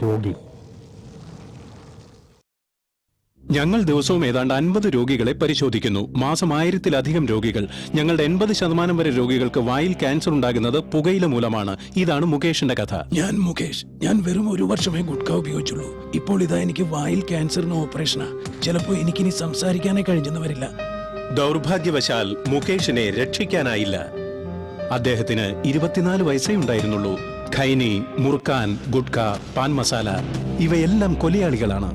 രോഗി. ഞങ്ങൾ ദിവസവും ഏതാണ്ട് 50 രോഗികളെ പരിശോധിക്കുന്നു. മാസം 1000-ലധികം രോഗികൾ. ഞങ്ങളുടെ 80% വരെ രോഗികൾക്ക് വായിൽ ക്യാൻസർ ഉണ്ടാകുന്നത് പുകയില മൂലമാണ്. ഇതാണ് മുകേഷിന്റെ കഥ. ഞാൻ മുകേഷ്. ഞാൻ വെറും 1 വർഷമേ ഗുഡ്ക ഉപയോഗിച്ചുള്ളൂ. ഇപ്പോൾ ഇതാ എനിക്ക് വായിൽ ക്യാൻസറിന് ഓപ്പറേഷനാ. ചിലപ്പോൾ എനിക്കിനി സംസാരിക്കാനേ കഴിഞ്ഞെന്ന് വരില്ല. ദൗർഭാഗ്യവശാൽ മുകേഷിനെ രക്ഷിക്കാനായില്ല. അദ്ദേഹത്തിന് 24 വയസ്സേ ഉണ്ടായിരുന്നുള്ളൂ. ഖൈനി, മുർക്കാൻ, ഗുഡ്ക, പാൻ മസാല ഇവയെല്ലാം കൊലയാളികളാണ്.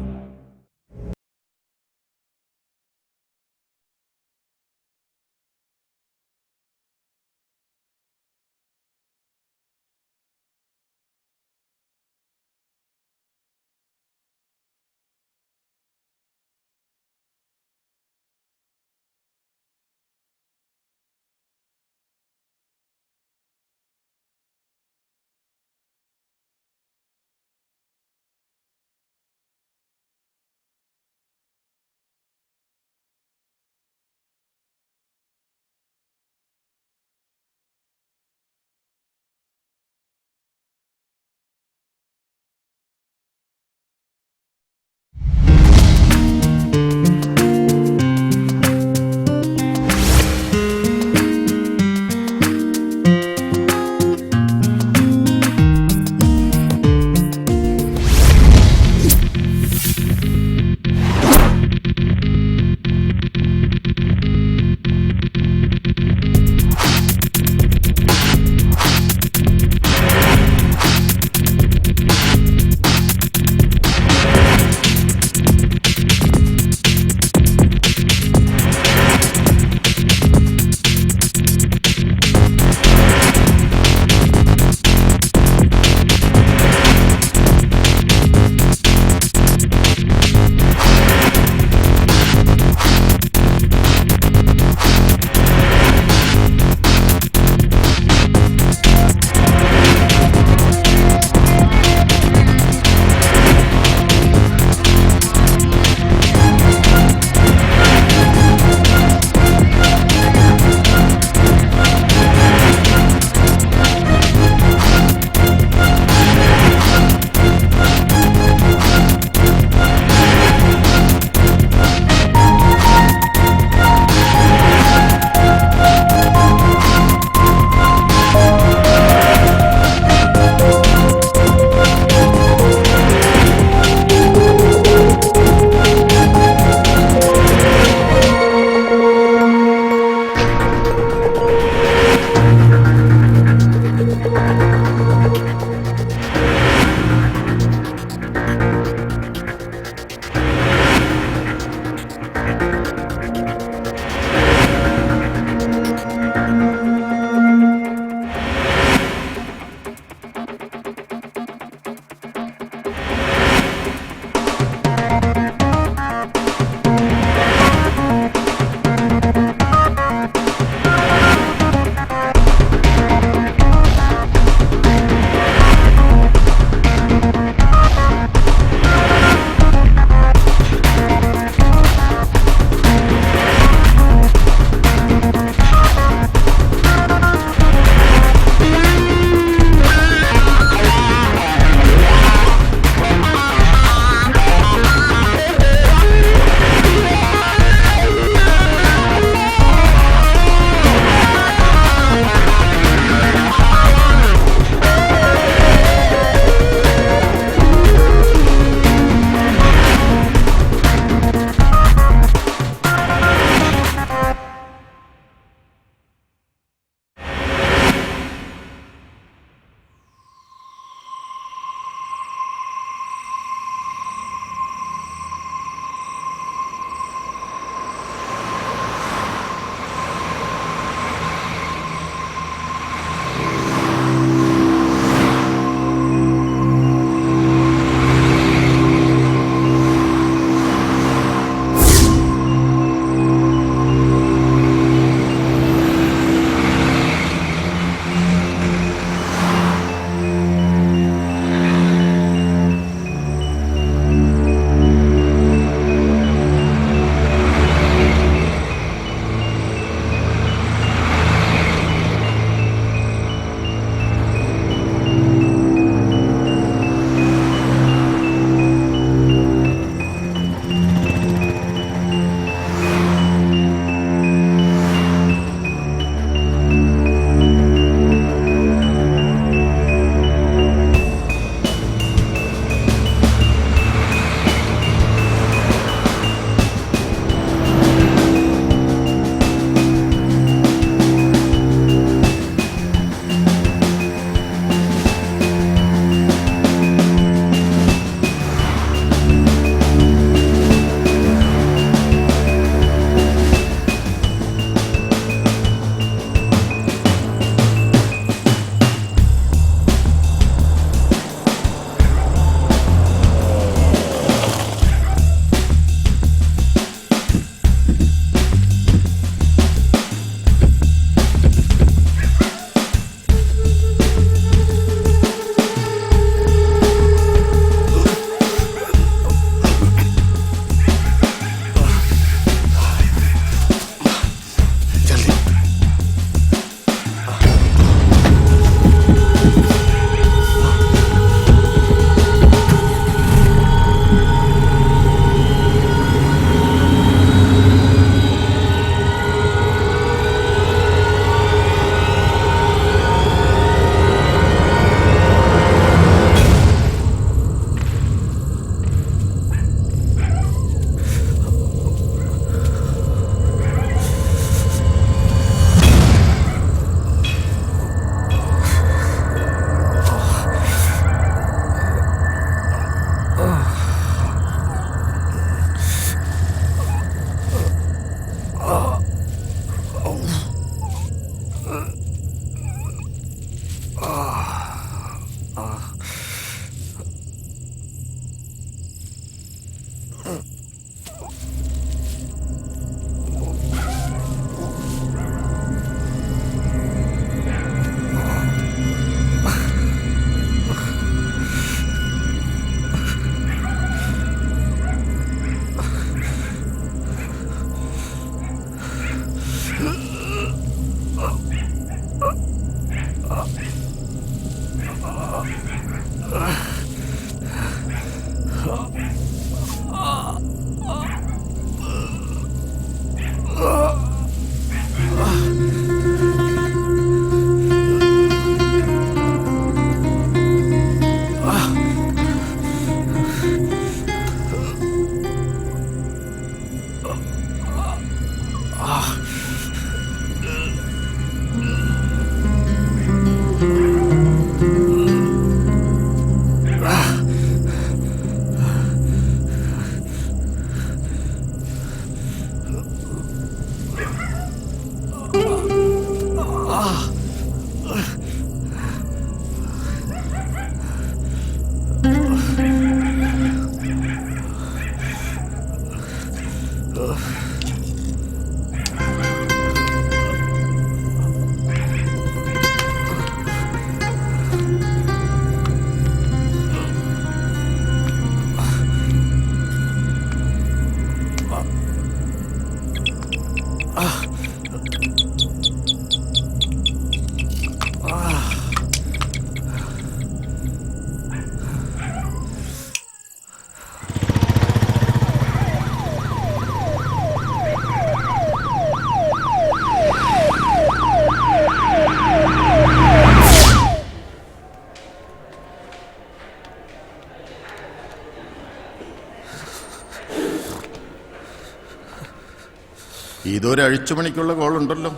ഇതൊരു അഴിച്ചുപണിക്കുള്ള കോളുണ്ടല്ലോ.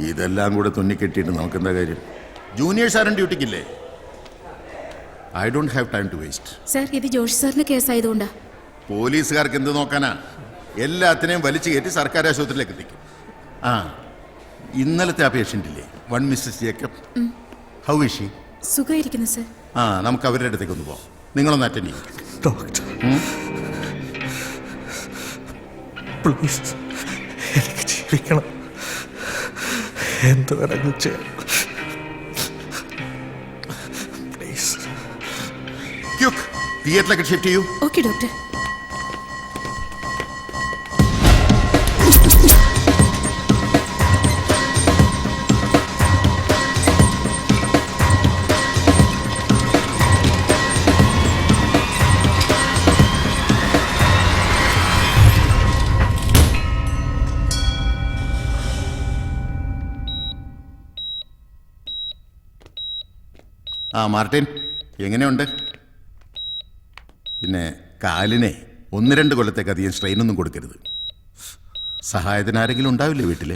ഇതെല്ലാം കൂടെ തുന്നിക്കെട്ടിയിട്ട് നമുക്കെന്താ കാര്യം? ജൂനിയേഴ്സ് ആരും ഡ്യൂട്ടിക്കില്ലേ? I don't have time to waste. Sir, ഇത് ജോഷി സാറിന്റെ കേസായതുകൊണ്ടാ. പോലീസുകാർക്ക് എന്ത് നോക്കാനാ? എല്ലാത്തിനെയും വലിച്ചു കയറ്റി സർക്കാർ ആശുപത്രിയിലേക്ക് എത്തിക്കും. ആ, ഇന്നലത്തെ ആ പേഷ്യൻ്റ് ഇല്ലേ, 1 Mrs Jacob, how is she? സുഖമായിരിക്കുന്നു സർ. ആ, നമുക്ക് അവരുടെ അടുത്തേക്ക് ഒന്ന് പോവാം. നിങ്ങളൊന്ന് അറ്റൻഡ് ചെയ്യും. ഡോക്ടർ പ്ലീസ്, എനിക്ക് ജീവിക്കണം. എന്ത് വേണമെങ്കിലും ചെയ്യാം. പ്ലീസ്. ക്യുക്ക്, തിയേറ്ററിലേക്ക് ഷിഫ്റ്റ് ചെയ്യൂ. Okay doctor. ആ മാർട്ടിൻ, എങ്ങനെയുണ്ട്? പിന്നെ കാലിനെ 1-2 കൊല്ലത്തേക്ക് അധികം സ്ട്രെയിനൊന്നും കൊടുക്കരുത്. സഹായത്തിന് ആരെങ്കിലും ഉണ്ടാവില്ലേ വീട്ടിൽ?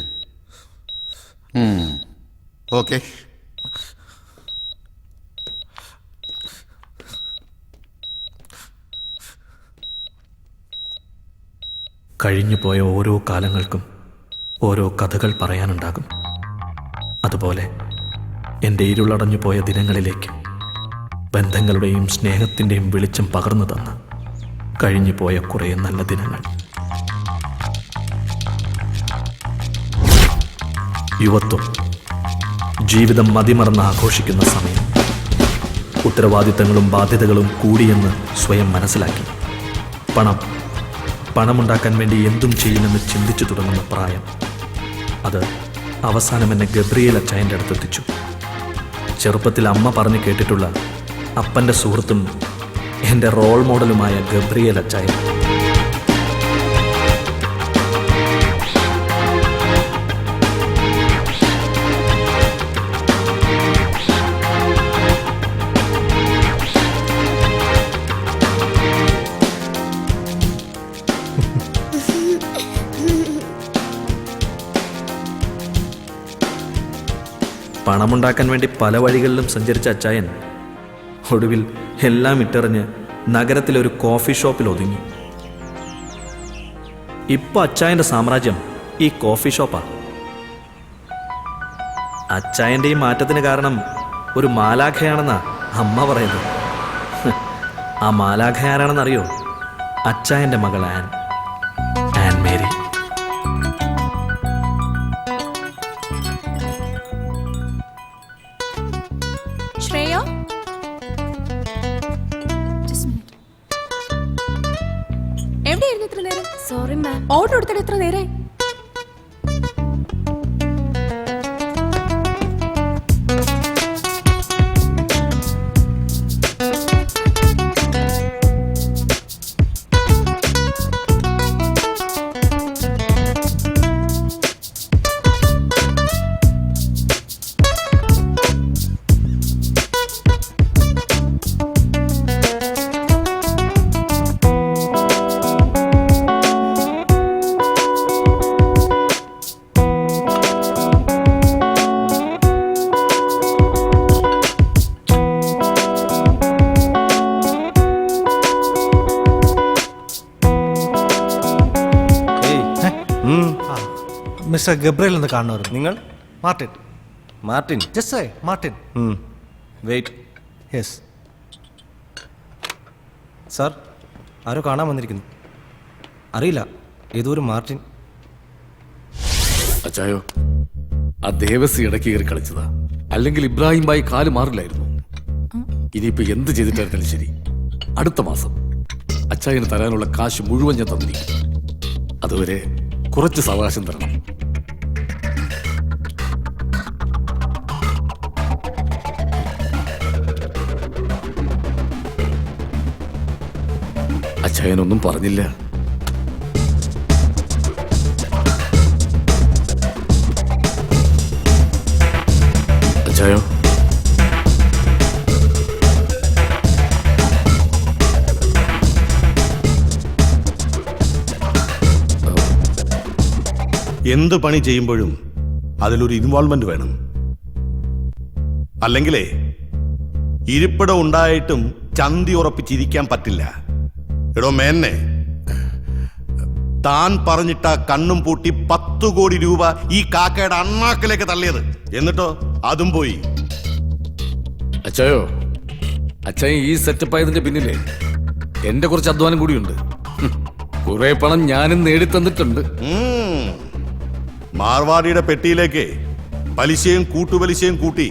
ഓക്കെ. കഴിഞ്ഞുപോയ ഓരോ കാലങ്ങൾക്കും ഓരോ കഥകൾ പറയാനുണ്ടാകും. അതുപോലെ എൻ്റെ ഇരുളടഞ്ഞു പോയ ദിനങ്ങളിലേക്ക് ബന്ധങ്ങളുടെയും സ്നേഹത്തിൻ്റെയും വെളിച്ചം പകർന്നു തന്ന കഴിഞ്ഞുപോയ കുറേ നല്ല ദിനങ്ങൾ. യുവത്വം, ജീവിതം മതിമറന്ന് ആഘോഷിക്കുന്ന സമയം. ഉത്തരവാദിത്തങ്ങളും ബാധ്യതകളും കൂടിയെന്ന് സ്വയം മനസ്സിലാക്കി. പണമുണ്ടാക്കാൻ വേണ്ടി എന്തും ചെയ്യുമെന്ന് ചിന്തിച്ചു തുടങ്ങുന്ന പ്രായം. അത് അവസാനം എന്നെ ഗബ്രിയേൽ അച്ചായൻ്റെ അടുത്തെത്തിച്ചു. ചെറുപ്പത്തിൽ അമ്മ പറഞ്ഞു കേട്ടിട്ടുള്ള അപ്പൻ്റെ സുഹൃത്തും എൻ്റെ റോൾ മോഡലുമായ ഗബ്രിയേൽ അച്ചായൻ. പണമുണ്ടാക്കാൻ വേണ്ടി പല വഴികളിലും സഞ്ചരിച്ച അച്ചായൻ ഒടുവിൽ എല്ലാം ഇട്ടെറിഞ്ഞ് നഗരത്തിലൊരു കോഫി ഷോപ്പിൽ ഒതുങ്ങി. ഇപ്പൊ അച്ചായൻ്റെ സാമ്രാജ്യം ഈ കോഫി ഷോപ്പാ. അച്ചായൻ്റെ ഈ മാറ്റത്തിന് കാരണം ഒരു മാലാഖയാണെന്നാ അമ്മ പറയുന്നത്. ആ മാലാഖ ആരാണെന്നറിയോ? അച്ചായൻ്റെ മകൾ ആൻ മേരി. ശ്രേയോ, എവിടെയായിരുന്നു ഇത്ര നേരം? സോറി മാം, ഓർഡർ എടുത്തിട്ട് എത്ര നേരം? മിസ്റ്റർ ഗബ്രിയൽ എന്ന് കാണുമായിരുന്നു. നിങ്ങൾ? Martin. Martin. Just Martin. Wait. Yes. Sir, ആരോ കാണാൻ വന്നിരിക്കുന്നു. അറിയില്ല, ഏതോ ഒരു മാർട്ടിൻ. അച്ചായോ, ആ ദേവസി ഇടയ്ക്ക് കയറി കളിച്ചതാ. അല്ലെങ്കിൽ ഇബ്രാഹിം ഭായി കാല് മാറില്ലായിരുന്നു. ഇനിയിപ്പോ എന്ത് ചെയ്തിട്ടായിരുന്നാലും ശരി, അടുത്ത മാസം അച്ചായന് തരാനുള്ള കാശ് മുഴുവൻ ഞാൻ തന്നിരിക്കും. അതുവരെ കുറച്ച് സാവകാശം തരണം. അച്ചായനൊന്നും പറഞ്ഞില്ല. അച്ചായോ, എന്ത് പണി ചെയ്യുമ്പോഴും അതിലൊരു ഇൻവോൾവ്മെന്റ് വേണം. അല്ലെങ്കിലേ ഇരിപ്പിടം ഉണ്ടായിട്ടും ചന്തി ഉറപ്പിച്ചിരിക്കാൻ പറ്റില്ല. എടോ മേന്നെ, താൻ പറഞ്ഞിട്ട കണ്ണും പൂട്ടി 10 കോടി രൂപ ഈ കാക്കയുടെ അണ്ണാക്കിലേക്ക് തള്ളിയത്. എന്നിട്ടോ അതും പോയി. അച്ചായോ, അച്ചായൻ ഈ സെറ്റപ്പ് ആയതിന്റെ പിന്നിലെ എന്റെ കുറച്ച് അധ്വാനം കൂടിയുണ്ട്. കുറെ പണം ഞാനും നേടിത്തന്നിട്ടുണ്ട്. മാർവാടിയുടെ പെട്ടിയിലേക്ക് പലിശയും കൂട്ടുപലിശയും കൂട്ടി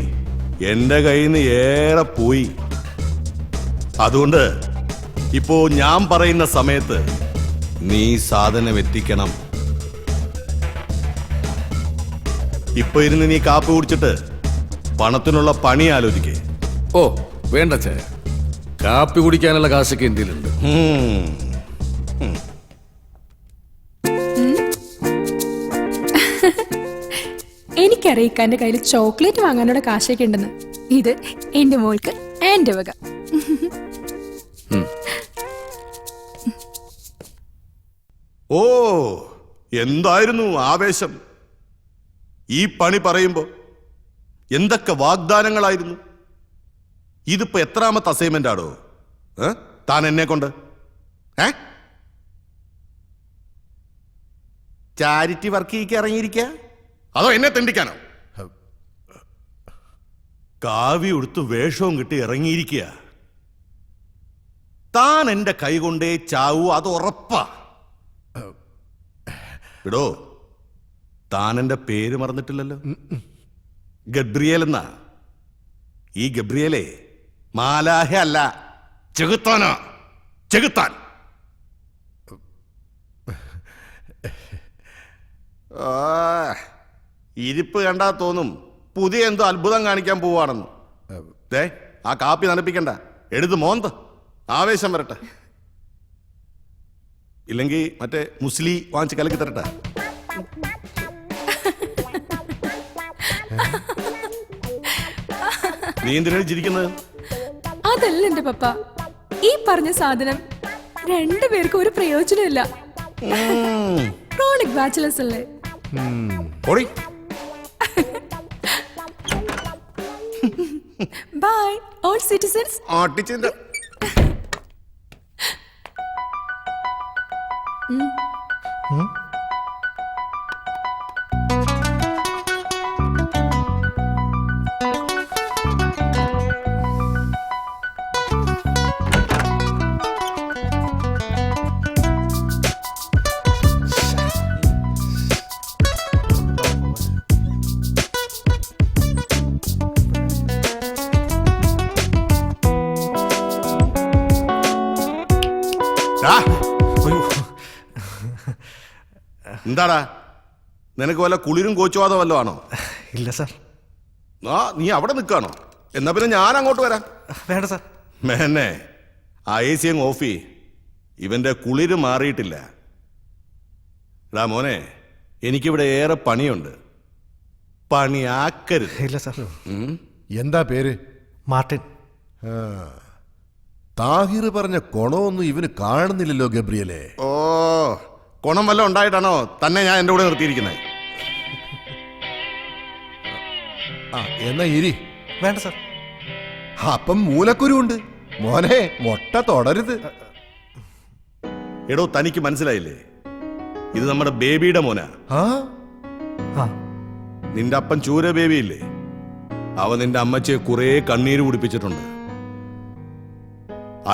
എന്റെ കയ്യിൽ നിന്ന് ഏറെ പോയി. അതുകൊണ്ട് ഇപ്പോ ഞാൻ പറയുന്ന സമയത്ത് നീ സാധനം എത്തിക്കണം. ഇപ്പൊ ഇരുന്ന് നീ കാപ്പി കുടിച്ചിട്ട് പണത്തിനുള്ള പണി ആലോചിക്കേ. ഓ വേണ്ട അച്ചായ, കാപ്പി കുടിക്കാനുള്ള കാശൊക്കെ എന്തിലുണ്ട്. എനിക്കറിയാം ഇക്കാന്റെ കയ്യിൽ ചോക്ലേറ്റ് വാങ്ങാനുള്ള കാശൊക്കെ ഉണ്ടെന്ന്. ഇത് എന്റെ മോൾക്ക് എന്റെ വക. ഓ, എന്തായിരുന്നു ആവേശം ഈ പണി പറയുമ്പോ! എന്തൊക്കെ വാഗ്ദാനങ്ങളായിരുന്നു. ഇതിപ്പോ എത്രാമത്തെ അസൈൻമെന്റ് ആടോ താൻ എന്നെ കൊണ്ട്? ചാരിറ്റി വർക്ക് ഇറങ്ങിയിരിക്ക, അതോ എന്നെ തെണ്ടിക്കാനോ? കാവി ഉടുത്ത് വേഷവും കിട്ടി ഇറങ്ങിയിരിക്കുക. താൻ എന്റെ കൈ കൊണ്ടേ ചാവൂ, അത് ഉറപ്പാ. ഇടോ, താൻ എന്റെ പേര് മറന്നിട്ടില്ലല്ലോ. ഗബ്രിയേൽ എന്നാ. ഈ ഗബ്രിയേലേ മാലാഹ അല്ല, ചെകുത്താനാ. ചെകുത്താൻ. ഇരിപ്പ് കണ്ടാ തോന്നും പുതിയ എന്തോ അത്ഭുതം കാണിക്കാൻ പോവാണെന്ന്. ദേ, ആ കാപ്പി തണുപ്പിക്കണ്ട, എടുത്ത് മോന്ത്. ആവേശം വരട്ടെ. ഇല്ലെങ്കിൽ മറ്റേ മുസ്ലി വാങ്ങിച്ച് കലക്കി തരട്ടെ. നീ എന്തിനാണ് ചിരിക്കുന്നത്? അതല്ല എന്റെ പപ്പ, ഈ പറഞ്ഞ സാധനം രണ്ടുപേർക്കും ഒരു പ്രയോജനമില്ല. ക്രോണിക് ബാച്ചിലേഴ്സ് അല്ലേ? Bye all citizens. എന്താടാ, നിനക്ക് വല്ല കുളിരും കോച്ചുവാദോ വല്ലോ ആണോ? ഇല്ല സാർ. നീ അവിടെ നിൽക്കാണോ? എന്നാ പിന്നെ ഞാൻ അങ്ങോട്ട് വരാം. വേണ്ട സാർ. മേന്നെ, ആ AC അങ്ങ് ഓഫ് ചെയ്യ്. ഇവന്റെ കുളിര് മാറിയിട്ടില്ല. എടാ മോനെ, എനിക്കിവിടെ ഏറെ പണിയുണ്ട്. പണിയാക്കരുത്. ഇല്ല സാർ. എന്താ പേര്? മാർട്ടിൻ. താഹിർ പറഞ്ഞ കൊണമൊന്നും ഇവന് കാണുന്നില്ലല്ലോ ഗബ്രിയലെ. ഓ, കൊണം വല്ലതും ഉണ്ടായിട്ടാണോ തന്നെ ഞാൻ എൻ്റെ കൂടെ നിർത്തിയിരിക്കുന്നത്? എന്നാ ഇരി. വേണ്ട സാർ. അപ്പം മൂലക്കുരുണ്ട് മോനെ, മൊട്ട തുടരുത്. എടോ, തനിക്ക് മനസ്സിലായില്ലേ? ഇത് നമ്മുടെ ബേബിയുടെ മോനാ. ആ നിന്റെ അപ്പൻ ചൂര ബേബിയില്ലേ, അവൻ നിന്റെ അമ്മച്ചിയെ കുറേ കണ്ണീര് കുടിപ്പിച്ചിട്ടുണ്ട്.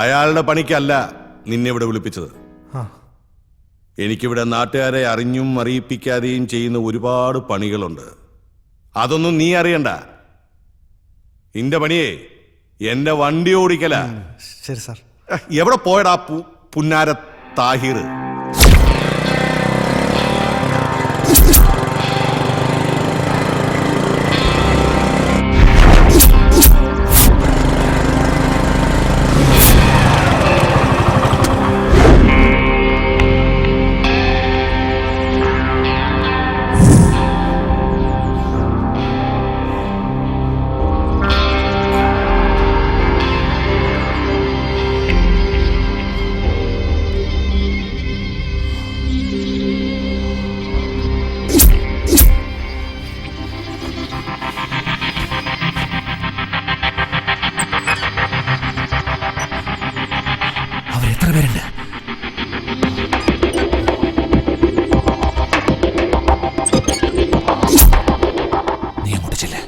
അയാളുടെ പണിക്കല്ല നിന്നെ ഇവിടെ വിളിപ്പിച്ചത്. ആ എനിക്കിവിടെ നാട്ടുകാരെ അറിഞ്ഞും അറിയിപ്പിക്കാതെയും ചെയ്യുന്ന ഒരുപാട് പണികളുണ്ട്. അതൊന്നും നീ അറിയണ്ട. നിന്റെ പണിയേ എന്റെ വണ്ടി ഓടിക്കല. ശരി സാർ. എവിടെ പോയടാ പുന്നാര താഹിർ? അവരെത്ര പേരുണ്ട്? നീ അങ്ങോട്ട് ചെല്ലേ.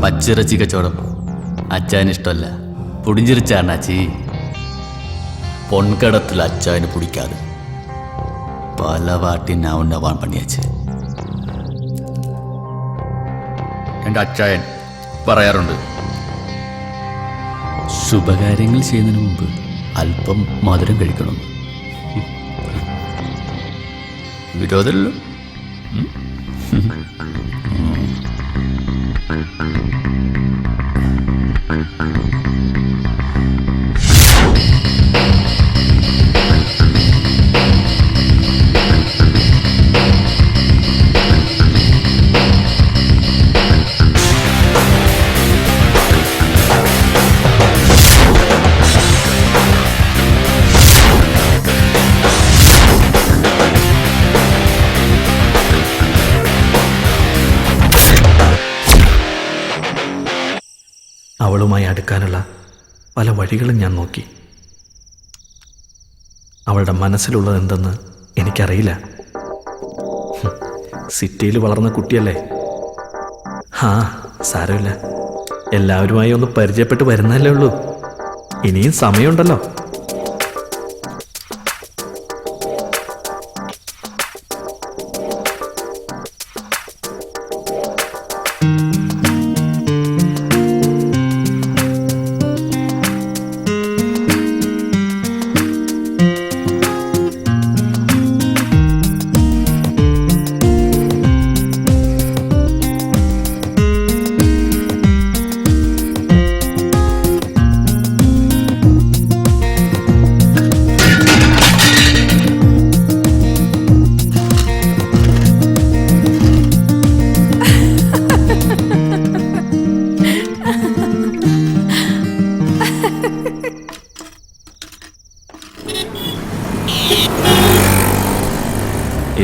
പച്ചിറച്ചി കച്ചവടം അച്ചായന് ഇഷ്ടമല്ല. പുടിഞ്ചിരിച്ചാണാച്ചി. പൊൻകടത്തിൽ അച്ചായന് പിടിക്കാതെ പല വാട്ടി നവണ്ണവാൻ പണിയാച്ച്. എൻ്റെ അച്ചായൻ പറയാറുണ്ട്, ശുഭകാര്യങ്ങൾ ചെയ്യുന്നതിന് മുമ്പ് അല്പം മധുരം കഴിക്കണം. വിരോധമല്ലോ. അവളുമായി അടുക്കാനുള്ള പല വഴികളും ഞാൻ നോക്കി. അവളുടെ മനസ്സിലുള്ളത് എന്തെന്ന് എനിക്കറിയില്ല. സിറ്റിയിൽ വളർന്ന കുട്ടിയല്ലേ. സാരമില്ല, എല്ലാവരുമായി ഒന്ന് പരിചയപ്പെട്ട് വരുന്നല്ലേ ഉള്ളൂ. ഇനിയും സമയമുണ്ടല്ലോ.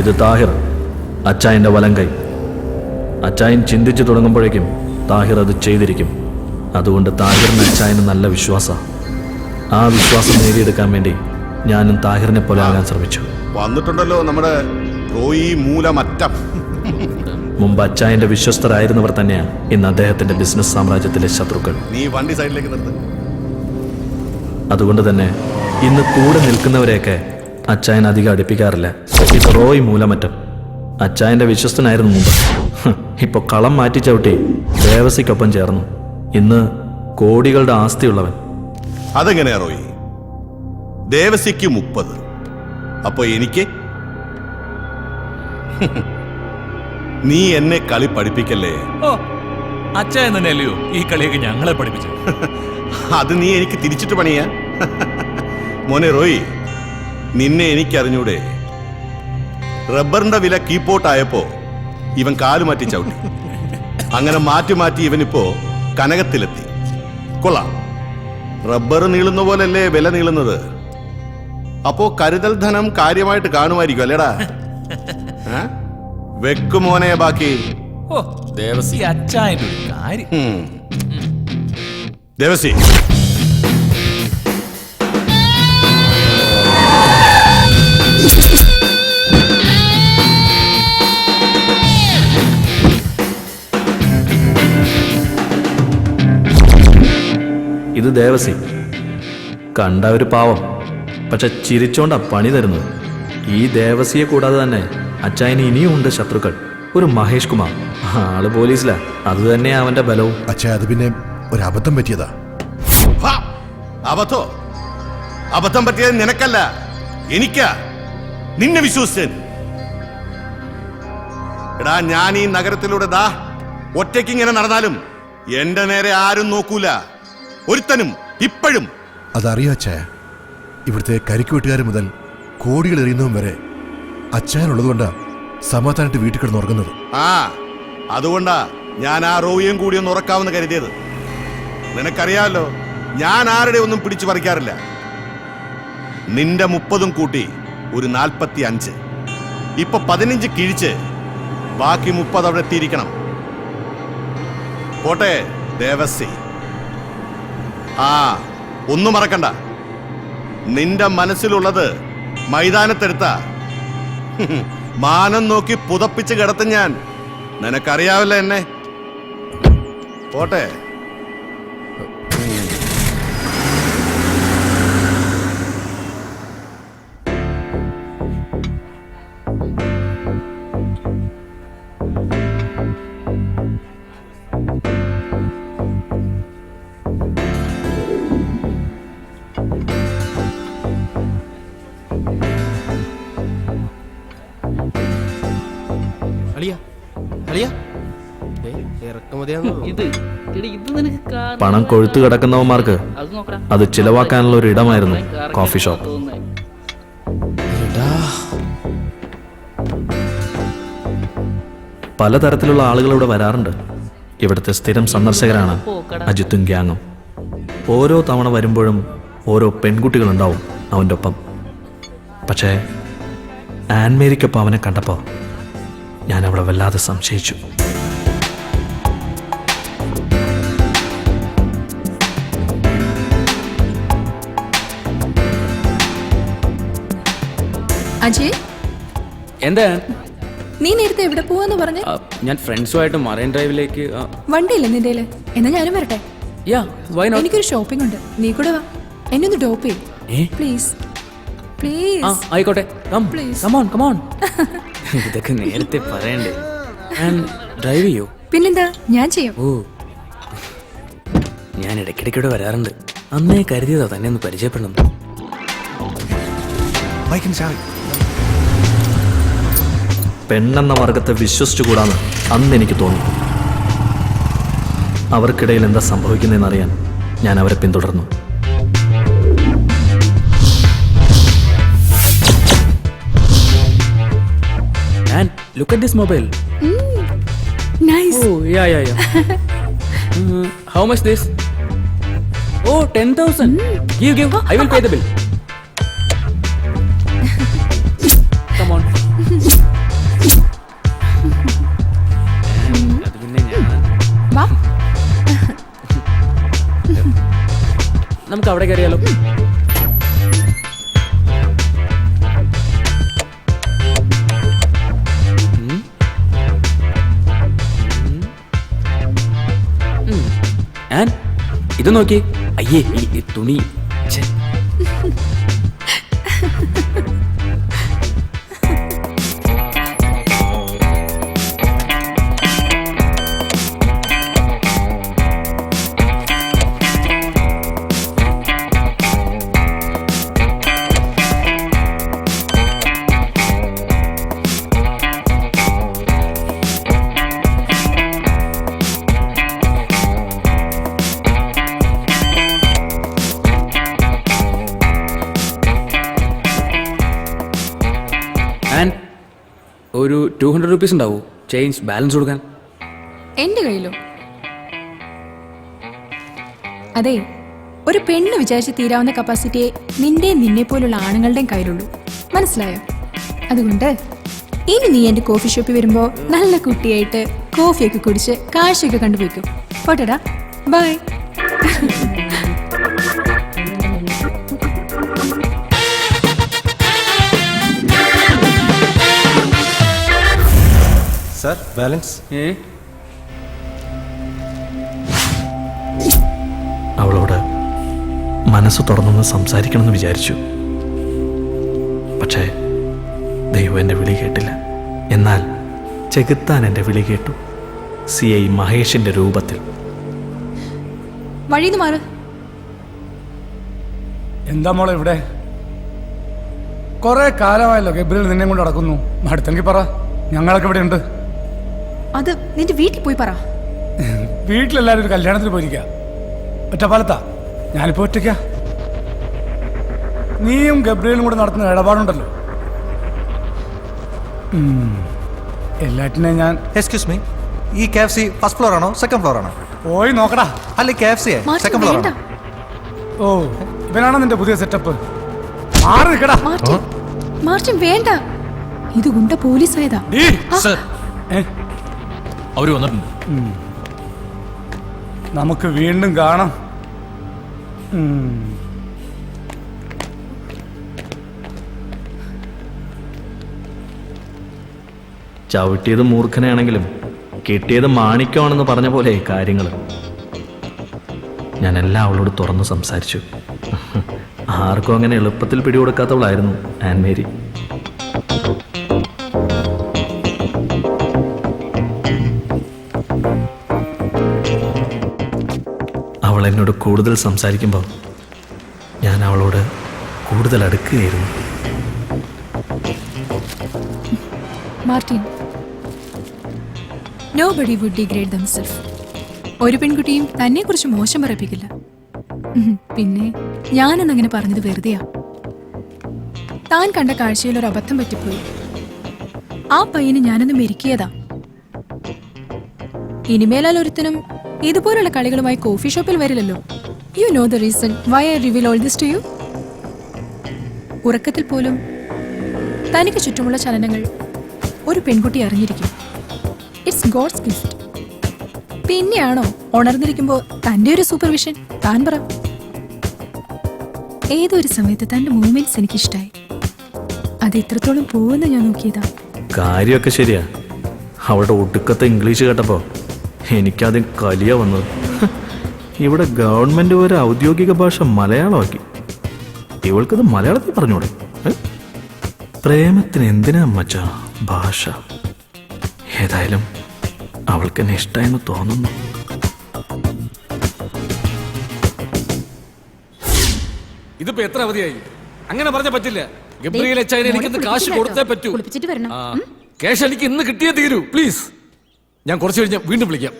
ഇത് താഹിർ, അച്ചായൻ്റെ വലങ്കൈ. അച്ചായൻ ചിന്തിച്ചു തുടങ്ങുമ്പോഴേക്കും താഹിർ അത് ചെയ്തിരിക്കും. അതുകൊണ്ട് താഹിറിന് അച്ചായന് നല്ല വിശ്വാസം. ആ വിശ്വാസം നേടിയെടുക്കാൻ വേണ്ടി ഞാനും താഹിറിനെ പോലെ ആകാൻ ശ്രമിച്ചു. വന്നിട്ടുണ്ടല്ലോ നമ്മുടെ റോയി മൂലമറ്റം. മുമ്പ് അച്ചായന്റെ വിശ്വസ്തരായിരുന്നവർ തന്നെയാണ് ഇന്ന് അദ്ദേഹത്തിന്റെ ബിസിനസ് സാമ്രാജ്യത്തിലെ ശത്രുക്കൾ. നീ വണ്ടി സൈഡിലേക്ക് നിർത്ത്. അതുകൊണ്ട് തന്നെ ഇന്ന് കൂടെ നിൽക്കുന്നവരെയൊക്കെ അച്ചായൻ അധികം അടുപ്പിക്കാറില്ല. ഇത് റോയ് മൂലമറ്റം അച്ചായന്റെ വിശ്വസ്തനായിരുന്നു മുമ്പ്. ഇപ്പൊ കളം മാറ്റി ചവിട്ടി ദേവസിക്കൊപ്പം ചേർന്നു. ഇന്ന് കോടികളുടെ ആസ്തിയുള്ളവൻ. അതെങ്ങനെയാ റോയി? ദേവസിക്ക് 30, അപ്പൊ എനിക്ക്? നീ എന്നെ കളി പഠിപ്പിക്കല്ലേ. ഓ അച്ചായൻ തന്നെയല്ലയോ ഈ കളിയൊക്കെ ഞങ്ങളെ പഠിപ്പിച്ചു. അത് നീ എനിക്ക് തിരിച്ചിട്ട് പണിയാ. മോനെ റോയി, നിന്നെ എനിക്കറിഞ്ഞൂടെ? റബ്ബറിന്റെ വില കീപ്പോട്ടായപ്പോ ഇവൻ കാലു മാറ്റി ചവിട്ടി. അങ്ങനെ മാറ്റി മാറ്റി ഇവനിപ്പോ കനകത്തിലെത്തി. കൊള്ളാം. റബ്ബർ നീളുന്ന പോലല്ലേ വില നീളുന്നത്. അപ്പോ കരുതൽ ധനം കാര്യമായിട്ട് കാണുമായിരിക്കും അല്ലേടാ? വെക്കുമോനെ ബാക്കി. ഓ ദേവസി അച്ചായന്റെ ഒരു കാര്യം. ദേവസി, ഇത് ദേവസി. കണ്ട ഒരു പാവം, പക്ഷെ ചിരിച്ചോണ്ടാ പണി തരുന്നത്. ഈ ദേവസിയെ കൂടാതെ തന്നെ അച്ചായന് ഇനിയും ഉണ്ട് ശത്രുക്കൾ. ഒരു മഹേഷ് കുമാർ, ആള് പോലീസിലാ. അത് തന്നെയാ അവന്റെ ബലവും. അച്ഛാ, അത് പിന്നെ ഒരു അബദ്ധം പറ്റിയതാ. അബദ്ധം പറ്റിയത് നിനക്കല്ല, എനിക്കാ. നിന്നെ വിശ്വസിച്ചൻ. എടാ, ഞാൻ ഈ നഗരത്തിലൂടെ ദാ ഒറ്റയ്ക്ക് ഇങ്ങനെ നടന്നാലും എന്റെ നേരെ ആരും നോക്കൂല, ഒരുത്തനും. ഇപ്പോഴും അതറിയാം അച്ഛാ. ഇവിടുത്തെ കരിക്കുവെട്ടുകാർ മുതൽ കോടികൾ എറിയുന്നതും വരെ അച്ഛനുള്ളതുകൊണ്ടാ സമാധാനമായിട്ട് വീട്ടിൽ കിടന്ന് ഉറങ്ങുന്നത്. അതുകൊണ്ടാ ഞാൻ ആ റോയിയും കൂടി ഒന്ന് ഉറക്കാമെന്ന് കരുതിയത്. നിനക്കറിയാമല്ലോ, ഞാൻ ആരുടെ ഒന്നും പിടിച്ചു പറിക്കാറില്ല. നിന്റെ 30 കൂട്ടി ഒരു 45. ഇപ്പൊ 15 കിഴിച്ച് ബാക്കി 30 അവിടെ എത്തിയിരിക്കണം. പോട്ടെ ദേവസി. ഒന്നും മറക്കണ്ട, നിന്റെ മനസ്സിലുള്ളത് മൈതാനത്തെടുത്ത മാനം നോക്കി പുതപ്പിച്ച് കിടത്തും ഞാൻ. നിനക്കറിയാവല്ലോ എന്നെ. പോട്ടെ. പണം കൊഴുത്തു കിടക്കുന്നവന്മാർക്ക് അത് ചിലവാക്കാനുള്ള ഒരു ഇടമായിരുന്നു കോഫി ഷോപ്പ്. പലതരത്തിലുള്ള ആളുകൾ ഇവിടെ വരാറുണ്ട്. ഇവിടുത്തെ സ്ഥിരം സന്ദർശകരാണ് അജിത്തും ഗ്യാങ്ങും. ഓരോ തവണ വരുമ്പോഴും ഓരോ പെൺകുട്ടികളുണ്ടാവും അവൻ്റെ ഒപ്പം. പക്ഷേ ആൻമേരിക്കൊപ്പം അവനെ കണ്ടപ്പോൾ ഞാൻ അവളെ വല്ലാതെ സംശയിച്ചു. അജയ്, എന്താ? നീ നേരത്തെ എവിടെ പോവാന്ന് പറഞ്ഞ? ഞാൻ ഫ്രണ്ട്സുമായിട്ട് മറൈൻ ഡ്രൈവിലേക്ക്. വണ്ടിയില്ലേ നിന്റെ? എന്നാ ഞാനും വരട്ടെ. എനിക്കൊരു ഷോപ്പിംഗ് ഉണ്ട്, നീ കൂടെ വാ. എന്നെ ഒന്ന് ഡ്രോപ്പ് ചെയ്യും പ്ലീസ്. പ്ലീസ്. ആയിക്കോട്ടെ. പ്ലീസ്. ഇതൊക്കെ നേരത്തെ പറയണ്ടേ? ഡ്രൈവ് ചെയ്യോ? പിന്നെന്താ, ഞാൻ ചെയ്യാം. ഓ, ഞാൻ ഇടയ്ക്കിടയ്ക്കൂടെ വരാറുണ്ട്. അന്നേ കരുതിയതാ തന്നെ ഒന്ന് പരിചയപ്പെടണം. പെണ്ണെന്ന വർഗത്തെ വിശ്വസിച്ചുകൂടാന്ന് അന്ന് എനിക്ക് തോന്നി. അവർക്കിടയിൽ എന്താ സംഭവിക്കുന്നതെന്നറിയാൻ ഞാൻ അവരെ പിന്തുടർന്നു. Look at this mobile. Nice. Oh, yeah. How much this? Oh, 10,000. Give. I will pay the bill. Come on. വാ, നമുക്ക് അവിടെ കയറിയാലോ? ആൻ ഇത് നോക്കി. അയ്യേ ഈ തുണി. ഛെ. ഒരു 200 rupees ഉണ്ടാവൂ ചേഞ്ച് ബാലൻസ് കൊടുക്കാൻ? എന്റെ കയ്യിലോ? അതെ, ഒരു പെണ്ണ് വിചാരിച്ച് തീരാവുന്ന കപ്പാസിറ്റിയെ നിന്നെ പോലുള്ള ആണുങ്ങളുടെയും കയ്യിലുള്ളൂ. മനസ്സിലായോ? അതുകൊണ്ട് ഇനി നീ എന്റെ കോഫി ഷോപ്പിൽ വരുമ്പോ നല്ല കുട്ടിയായിട്ട് കോഫിയൊക്കെ കുടിച്ച് കാഴ്ചയൊക്കെ കണ്ടുപോയിക്കും. പോട്ടെടാ, ബൈ. Sir balance. അവളോട് മനസ്സ് തുറന്നൊന്ന് സംസാരിക്കണമെന്ന് വിചാരിച്ചു. പക്ഷേ ദൈവം എൻ്റെ വിളി കേട്ടില്ല. എന്നാൽ ചെകുത്താൻ എൻ്റെ വിളി കേട്ടു. CI മഹേഷിൻ്റെ രൂപത്തിൽ. വഴിന്ന് മാറ്. എന്താ മോളെ ഇവിടെ? കുറെ കാലമായല്ലോ ഗബ്രിയേൽ നിന്നെ കൊണ്ട് നടക്കുന്നു. അടുത്തെങ്കിൽ പറ, ഞങ്ങളൊക്കെ ഇവിടെ ഉണ്ട്. അത് നിന്റെ വീട്ടിൽ പോയി പറ. വീട്ടിലെല്ലാവരും ഒരു കല്യാണത്തിന് പോയിരിക്ക. ഒറ്റപ്പാലത്താ, ഞാനിപ്പോ ഒറ്റയ്ക്ക. നീയും ഗബ്രിയേലും കൂടെ നടത്തുന്ന ഇടപാടുണ്ടല്ലോ, എല്ലാറ്റിനെയും ഞാൻ. എക്സ്ക്യൂസ് മീ, ഈ KFC ഫസ്റ്റ് ഫ്ലോർ ആണോ സെക്കൻഡ് ഫ്ലോർ ആണോ? പോയി നോക്കടാ. അല്ല KFC സെക്കൻഡ് ഫ്ലോർ ആണോ? ഓ, ഇവനാണോ നിന്റെ പുതിയ സെറ്റപ്പ്? മാറി നിൽക്കടാ. മാർട്ടിൻ വേണ്ട, ഇത് ഗുണ്ട പോലീസ് ആയതാ. അവര് വന്നിട്ടുണ്ട്. നമുക്ക് വീണ്ടും കാണാം. ചവിട്ടിയത് മൂർഖനെയാണെങ്കിലും കിട്ടിയത് മാണിക്യമാണെന്ന് പറഞ്ഞ പോലെ കാര്യങ്ങൾ. ഞാനെല്ലാം അവളോട് തുറന്ന് സംസാരിച്ചു. ആർക്കും അങ്ങനെ എളുപ്പത്തിൽ പിടികൊടുക്കാത്തവളായിരുന്നു ആൻ മേരി. അവൾ എന്നോട് കൂടുതൽ സംസാരിക്കുമ്പോൾ ഞാൻ അവളോട് കൂടുതൽ അടുക്കുകയായിരുന്നു. Martin, nobody would degrade themselves. ഒരു പെൺകുട്ടിയും തന്നെ കുറിച്ച് മോശം പറയിപ്പിക്കില്ല. പിന്നെ ഞാനെന്നങ്ങനെ പറഞ്ഞത് വെറുതെയാ. താൻ കണ്ട കാഴ്ചയിൽ ഒരു അബദ്ധം പറ്റിപ്പോയി. ആ പയ്യന് ഞാനൊന്ന് മെരുക്കിയതാ. ഇനിമേലാൽ ഒരുത്തനും ഇതുപോലുള്ള കളികളുമായി കോഫി ഷോപ്പിൽ വരില്ലല്ലോ. You know the reason why I reveal all this to you. ഉറക്കത്തിൽ പോലും തനിക്ക് ചുറ്റുമുള്ള ചലനങ്ങൾ ഒരു പെൺകുട്ടി അറിഞ്ഞിരിക്കും. It's God's gift. പിന്നെയാണോ ഉണർന്നിരിക്കുമ്പോ തന്റെ ഒരു സൂപ്പർവിഷൻ? താൻ പറ. ഏതൊരു സമയത്ത് തന്റെ മൂവ്മെന്റ്സ് എനിക്കിഷ്ടായി. അത് എത്രത്തോളം പോവെന്ന് ഞാൻ നോക്കിയതാ. കാര്യമൊക്കെ ശരിയാ. അവളുടെ ഒടുക്കത്തെ ഇംഗ്ലീഷ് കേട്ടപ്പോ എനിക്കാദ്യം കലിയ വന്നത്. ഇവിടെ ഗവൺമെന്റ് ഒരു ഔദ്യോഗിക ഭാഷ മലയാളമാക്കി. ഇവൾക്കത് മലയാളത്തിൽ പറഞ്ഞൂടെ? പ്രേമത്തിന് എന്തിനാ മച്ചാ ഭാഷ? ഏതായാലും അവൾക്ക് എന്നെ ഇഷ്ടമായെന്ന് തോന്നുന്നു. ഇതിപ്പോ എത്ര അവധിയായി? അങ്ങനെ പറഞ്ഞ പറ്റില്ല. ഗബ്രിയേൽ അച്ചായന് എനിക്കിന്ന് കാശ് കൊടുത്തേ പറ്റൂ. ക്യാഷ് എനിക്ക് ഇന്ന് കിട്ടിയേ തീരൂ. പ്ലീസ്, ഞാൻ കുറച്ച് കഴിഞ്ഞ് വീണ്ടും വിളിക്കാം.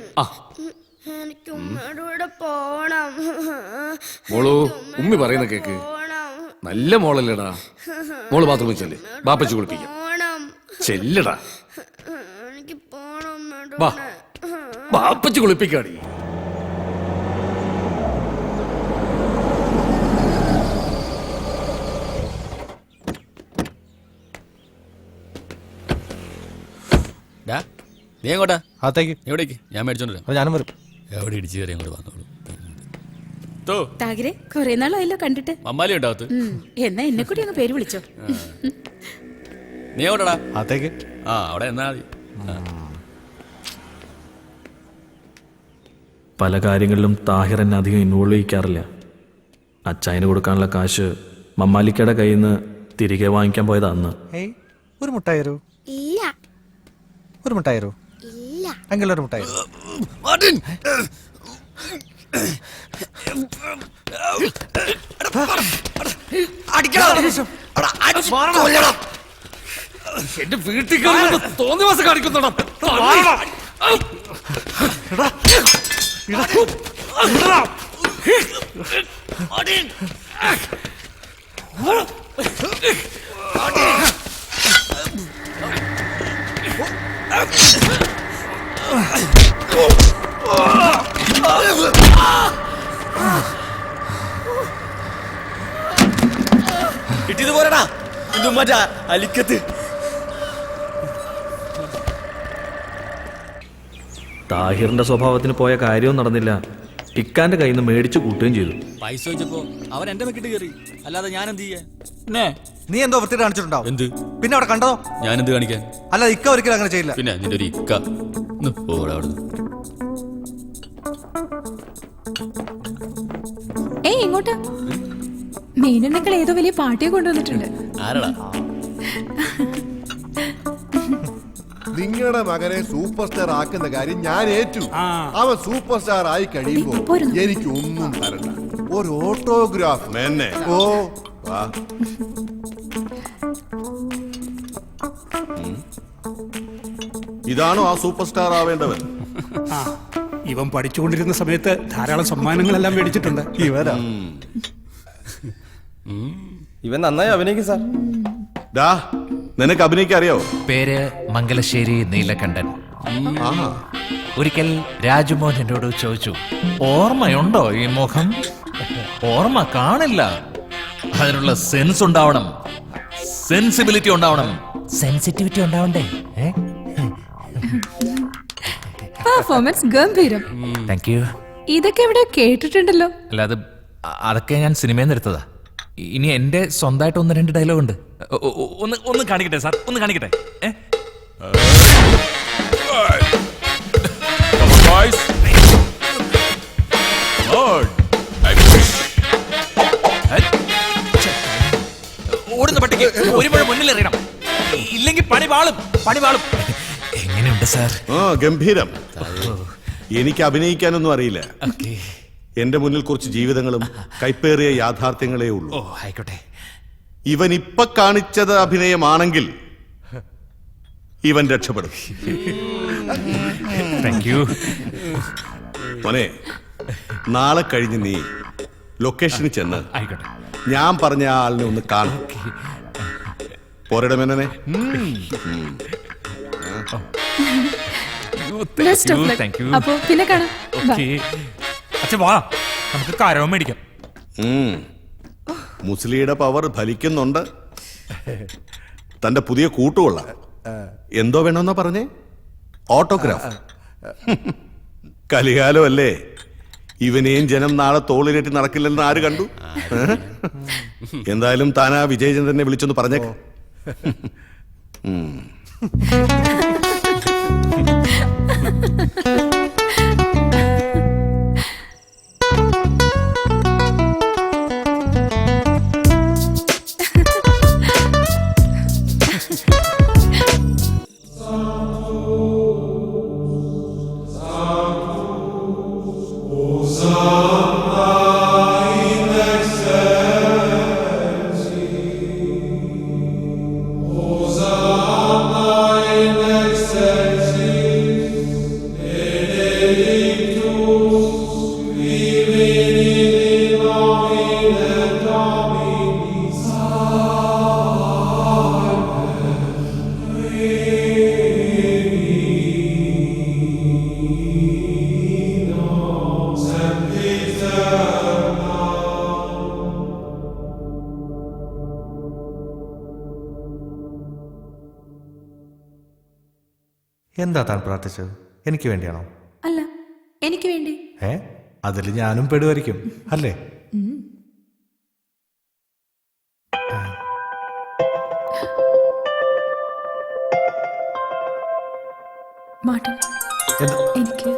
മോളു, ഉമ്മി പറയുന്ന കേക്ക്. നല്ല മോളല്ലേടാ. മോള് ബാത്റൂമിൽ ചെല്ലേ, ബാപ്പച്ചു കുളിപ്പിക്കാം. ചെല്ലടാ, ബാപ്പച്ചു കുളിപ്പിക്കാടി. നീ എങ്ങോട്ടാ? അകത്തേക്ക്. എവിടേക്ക്? ഞാൻ മേടിച്ചോണ്ടിരാം. ഞാനും വരും. എവിടെ ഇടിച്ചു കയറി അങ്ങോട്ട് വന്നോളൂ. കൊറേ നാളായല്ലോ കണ്ടിട്ട്. മമ്മാലി ഉണ്ടാവത്ത്. എന്നാ എന്നെ കൂടി അങ്ങ് പേര് വിളിച്ചോ. നീ എങ്ങോട്ടാ? അകത്തേക്ക്. അവിടെ എന്നാ മതി. പല കാര്യങ്ങളിലും താഹിർ എന്നെ അധികം ഇൻവോൾവ് ചെയ്യിക്കാറില്ല. അച്ചായന് കൊടുക്കാനുള്ള കാശ് മമ്മാലിക്കയുടെ കയ്യിൽ നിന്ന് തിരികെ വാങ്ങിക്കാൻ പോയത് അന്ന്. ഒരു മുട്ടായി തരൂ. ഒരു മുട്ടായി തരൂ. അങ്ങനെ ഒരു മുട്ടായി. എന്റെ വീട്ടിൽ തോന്നി മാസം കാണിക്കുന്നുണ്ടോ? കിട്ടിയത് പോരടാ, ഇതും മറ്റാ അലിക്കത്ത്. താഹിറിന്റെ സ്വഭാവത്തിന് പോയ കാര്യവും നടന്നില്ല. ഇക്കാന്റെ കയ്യിൽ നിന്ന് മേടിച്ചു കൂട്ടുകയും ചെയ്തു. പൈസ വെച്ചപ്പോ അവൻ എന്റെ മെക്കിട്ട് കയറി, അല്ലാതെ ഞാൻ എന്ത് ചെയ്യാൻ? നീ എന്തോ വൃത്തി കാണിച്ചിട്ടുണ്ടാവും. എന്ത്? പിന്നെ അവിടെ കണ്ടതോ? ഞാൻ എന്ത് കാണിക്കാൻ? അല്ല, ഇക്ക ഒരിക്കലും അങ്ങനെ ചെയ്യില്ല. പിന്നെ നിന്റെ ഒരു ഇക്ക അവിടുന്ന്. ഏയ് ഇങ്ങോട്ട്. മീനണ്ണക്കൾ ഏതോ വലിയ പാർട്ടിയെ കൊണ്ടുവന്നിട്ടുണ്ട്. ആരടാ? നിങ്ങളുടെ മകനെ സൂപ്പർ സ്റ്റാർ ആക്കുന്ന കാര്യം ഞാൻ ഏറ്റു. അവൻ സൂപ്പർ സ്റ്റാർ ആയി കഴിയുമ്പോ എനിക്ക് ഒന്നും തരണ്ട, ഒരു ഓട്ടോഗ്രാഫ്. ഓ വാ. ഇതാണോ ആ സൂപ്പർ സ്റ്റാർ ആവേണ്ടവൻ? ഇവൻ പഠിച്ചുകൊണ്ടിരുന്ന സമയത്ത് ധാരാളം സമ്മാനങ്ങളെല്ലാം മേടിച്ചിട്ടുണ്ട്. ഇവൻ നന്നായി അഭിനയിക്കും സാർ. ഡാ, നിനക്ക് അഭിനയിക്കാൻ അറിയോ? പേര് മംഗലശ്ശേരി നീലകണ്ഠൻ. ഒരിക്കൽ രാജുമോഹൻ എന്നോട് ചോദിച്ചു, ഓർമ്മയുണ്ടോ ഈ മുഖം? ഓർമ്മ കാണില്ല, അതിനുള്ള സെൻസ് ഉണ്ടാവണം, സെൻസിബിലിറ്റി ഉണ്ടാവണം, സെൻസിറ്റിവിറ്റി ഉണ്ടാവണ്ടേ. പെർഫോമൻസ് ഗംഭീരം. Thank you. ഇതൊക്കെ എവിടെ കേട്ടിട്ടുണ്ടല്ലോ. അല്ലാതെ അതൊക്കെ ഞാൻ സിനിമയിൽ നിന്ന് എടുത്തതാ. ഇനി എന്റെ സ്വന്തമായിട്ട് 1-2 ഡയലോഗ് ഉണ്ട്. ഒന്ന് കാണിക്കട്ടെ സാർ, ഒന്ന് കാണിക്കട്ടെ. ഓടുന്ന പട്ടിക്ക് ഒരു മഴ മുന്നിൽ എറിയണം, ഇല്ലെങ്കിൽ പണി പാളും. എങ്ങനെയുണ്ട് സാർ? ഗംഭീരം. എനിക്ക് അഭിനയിക്കാനൊന്നും അറിയില്ല. എന്റെ മുന്നിൽ കുറച്ച് ജീവിതങ്ങളും കൈപ്പേറിയ യാഥാർത്ഥ്യങ്ങളേ ഉള്ളൂ. ആയിക്കോട്ടെ. ഇവൻ ഇപ്പൊ കാണിച്ചത് അഭിനയമാണെങ്കിൽ ഇവൻ രക്ഷപ്പെടും. Thank you. മോനെ, നാളെ കഴിഞ്ഞ് നീ ലൊക്കേഷനിൽ ചെന്ന് ഞാൻ പറഞ്ഞ ആളിനെ ഒന്ന് കാണും. പോരടെ മേനനെ. അപ്പോ പിന്നെ കാണാം. നമുക്ക് കാരവും മേടിക്കാം. മുസ്ലിയുടെ പവർ ഫലിക്കുന്നുണ്ട്. തന്റെ പുതിയ കൂട്ടുകൊള്ള എന്തോ വേണമെന്നാ പറഞ്ഞേ? ഓട്ടോഗ്രാഫ്. കലികാലം അല്ലേ, ഇവനെയും ജനം നാളെ തോളിലേറ്റി നടക്കില്ലെന്ന് ആര് കണ്ടു? എന്തായാലും താനാ വിജയചന്ദ്രനെ വിളിച്ചൊന്ന് പറഞ്ഞേക്ക. എന്താ താൻ പ്രാർത്ഥിച്ചത്? എനിക്ക് വേണ്ടിയാണോ? അല്ല, എനിക്ക് വേണ്ടി. അതിൽ ഞാനും പെടുമായിരിക്കും അല്ലേ? മാട്ടൻ, എനിക്ക്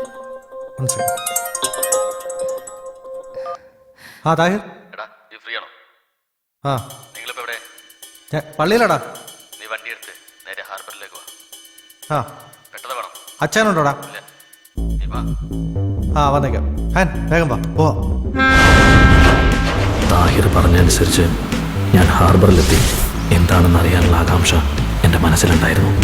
മനസ്സിലായി. ആ താഹിർ. എടാ നീ ഫ്രീ ആണോ? ആ നിങ്ങളിപ്പോ എവിടെ? ഞാൻ പള്ളിയിലാടാ. നീ വണ്ടി എടുത്ത് നേരെ ഹാർബറിലേക്ക് വാ. ആ പെട്ടെന്ന് വേണം. അച്ഛനുണ്ടോടാ? ഇല്ല നീ വാ. ആ വന്നേക്കാം. ഹാൻ വേഗം വാ. പോവാ. താഹിർ പറഞ്ഞനുസരിച്ച് ഞാൻ ഹാർബറിലെത്തി. എന്താണെന്ന് അറിയാനുള്ള ആകാംക്ഷ എൻ്റെ മനസ്സിലുണ്ടായിരുന്നു.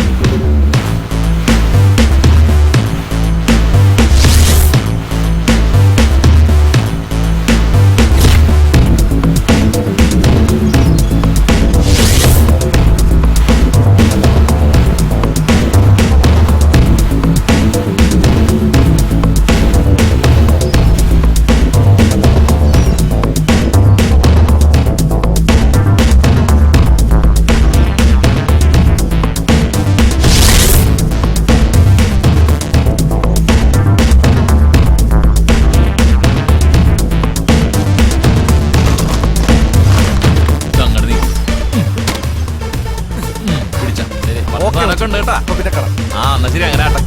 ആ എന്നാ ശരി അങ്ങനെ ആട്ടെ.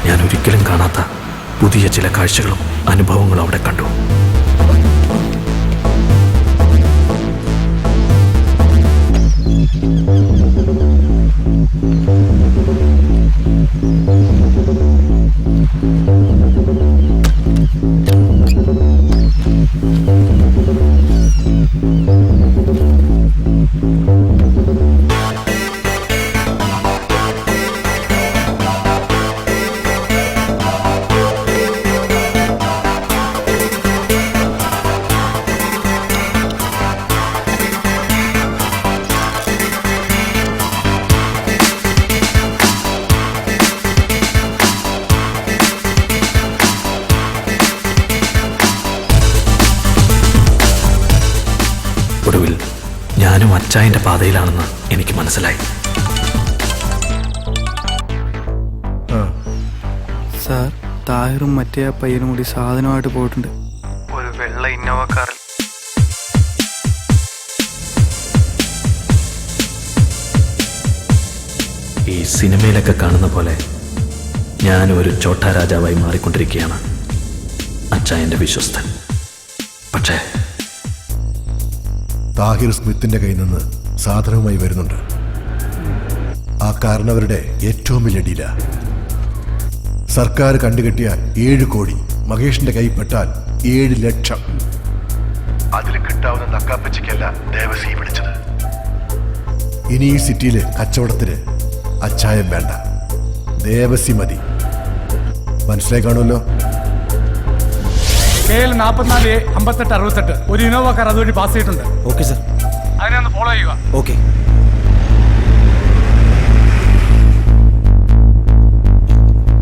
ഞാൻ ഒരിക്കലും കാണാത്ത പുതിയ ചില കാഴ്ചകളും അനുഭവങ്ങളും അവിടെ കണ്ടു. ഒടുവിൽ ഞാനും അച്ചായൻ്റെ പാതയിലാണെന്ന് എനിക്ക് മനസ്സിലായി. സാർ, താഹിറും മറ്റേ ആ പയ്യനും കൂടി സാധനമായിട്ട് പോയിട്ടുണ്ട്. ഒരു വെള്ള ഇന്നോവ കാറിൽ. ഈ സിനിമയിലൊക്കെ കാണുന്ന പോലെ ഞാനും ഒരു ചോട്ടാ രാജാവായി മാറിക്കൊണ്ടിരിക്കുകയാണ്. അച്ചായൻ്റെ വിശ്വസ്തൻ. പക്ഷേ താഹിർ സ്മിത്തിന്റെ കയ്യിൽ നിന്ന് സാധനവുമായി വരുന്നുണ്ട്. ആ കാരണവരുടെ ഏറ്റവും വലിയ ഡീല. സർക്കാർ കണ്ടുകെട്ടിയ 7 കോടി മഹേഷിന്റെ കൈ പെട്ടാൽ 7 ലക്ഷം. അതിൽ കിട്ടാവുന്ന നക്കാപ്പച്ചയ്ക്കല്ല ദേവസി വിളിച്ചത്. ഇനി ഈ സിറ്റിയില് കച്ചവടത്തിന് അച്ചായം വേണ്ട, ദേവസി മതി. മനസ്സിലായി കാണുമല്ലോ. KL 44 58 68 ഒരു ഇന്നോവ കാർ അതുവഴി പാസ് ചെയ്തിട്ടുണ്ട്. Okay sir. അതിനെ ഒന്ന് ഫോളോ ചെയ്യുക. ഓക്കെ.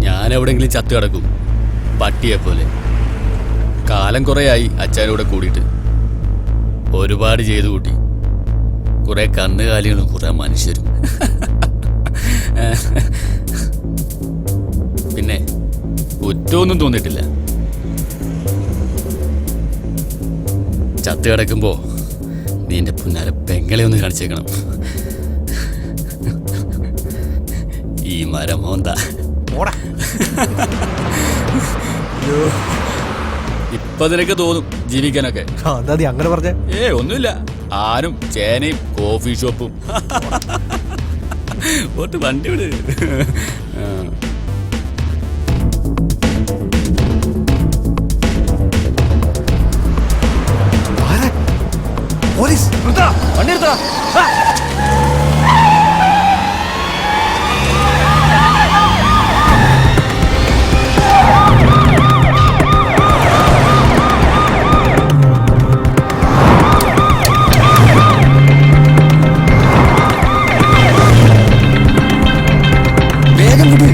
ഞാൻ എവിടെയെങ്കിലും ചത്തു കിടക്കും പട്ടിയെ പോലെ. കാലം കുറേയായി അച്ഛനൂടെ കൂടിയിട്ട്. ഒരുപാട് ചെയ്തു കൂട്ടി. കുറെ കന്നുകാലികളും കുറെ മനുഷ്യരും. പിന്നെ കുറ്റമൊന്നും തോന്നിയിട്ടില്ല. ചത്തു കിടക്കുമ്പോ നിന്റെ പുന്നാര പെങ്ങളെ ഒന്ന് കാണിച്ചേക്കണം. ഈ മരം മോന്ത. ഇപ്പൊ നിനക്ക് തോന്നും ജീവിക്കാനൊക്കെ. അങ്ങനെ പറഞ്ഞ ഒന്നുമില്ല. ആരും ചേനയും കോഫി ഷോപ്പും. ഒട്ട് വണ്ടി വിട്. പോലീസ് വണ്ടി എടുത്തോ. വേഗം വിട്.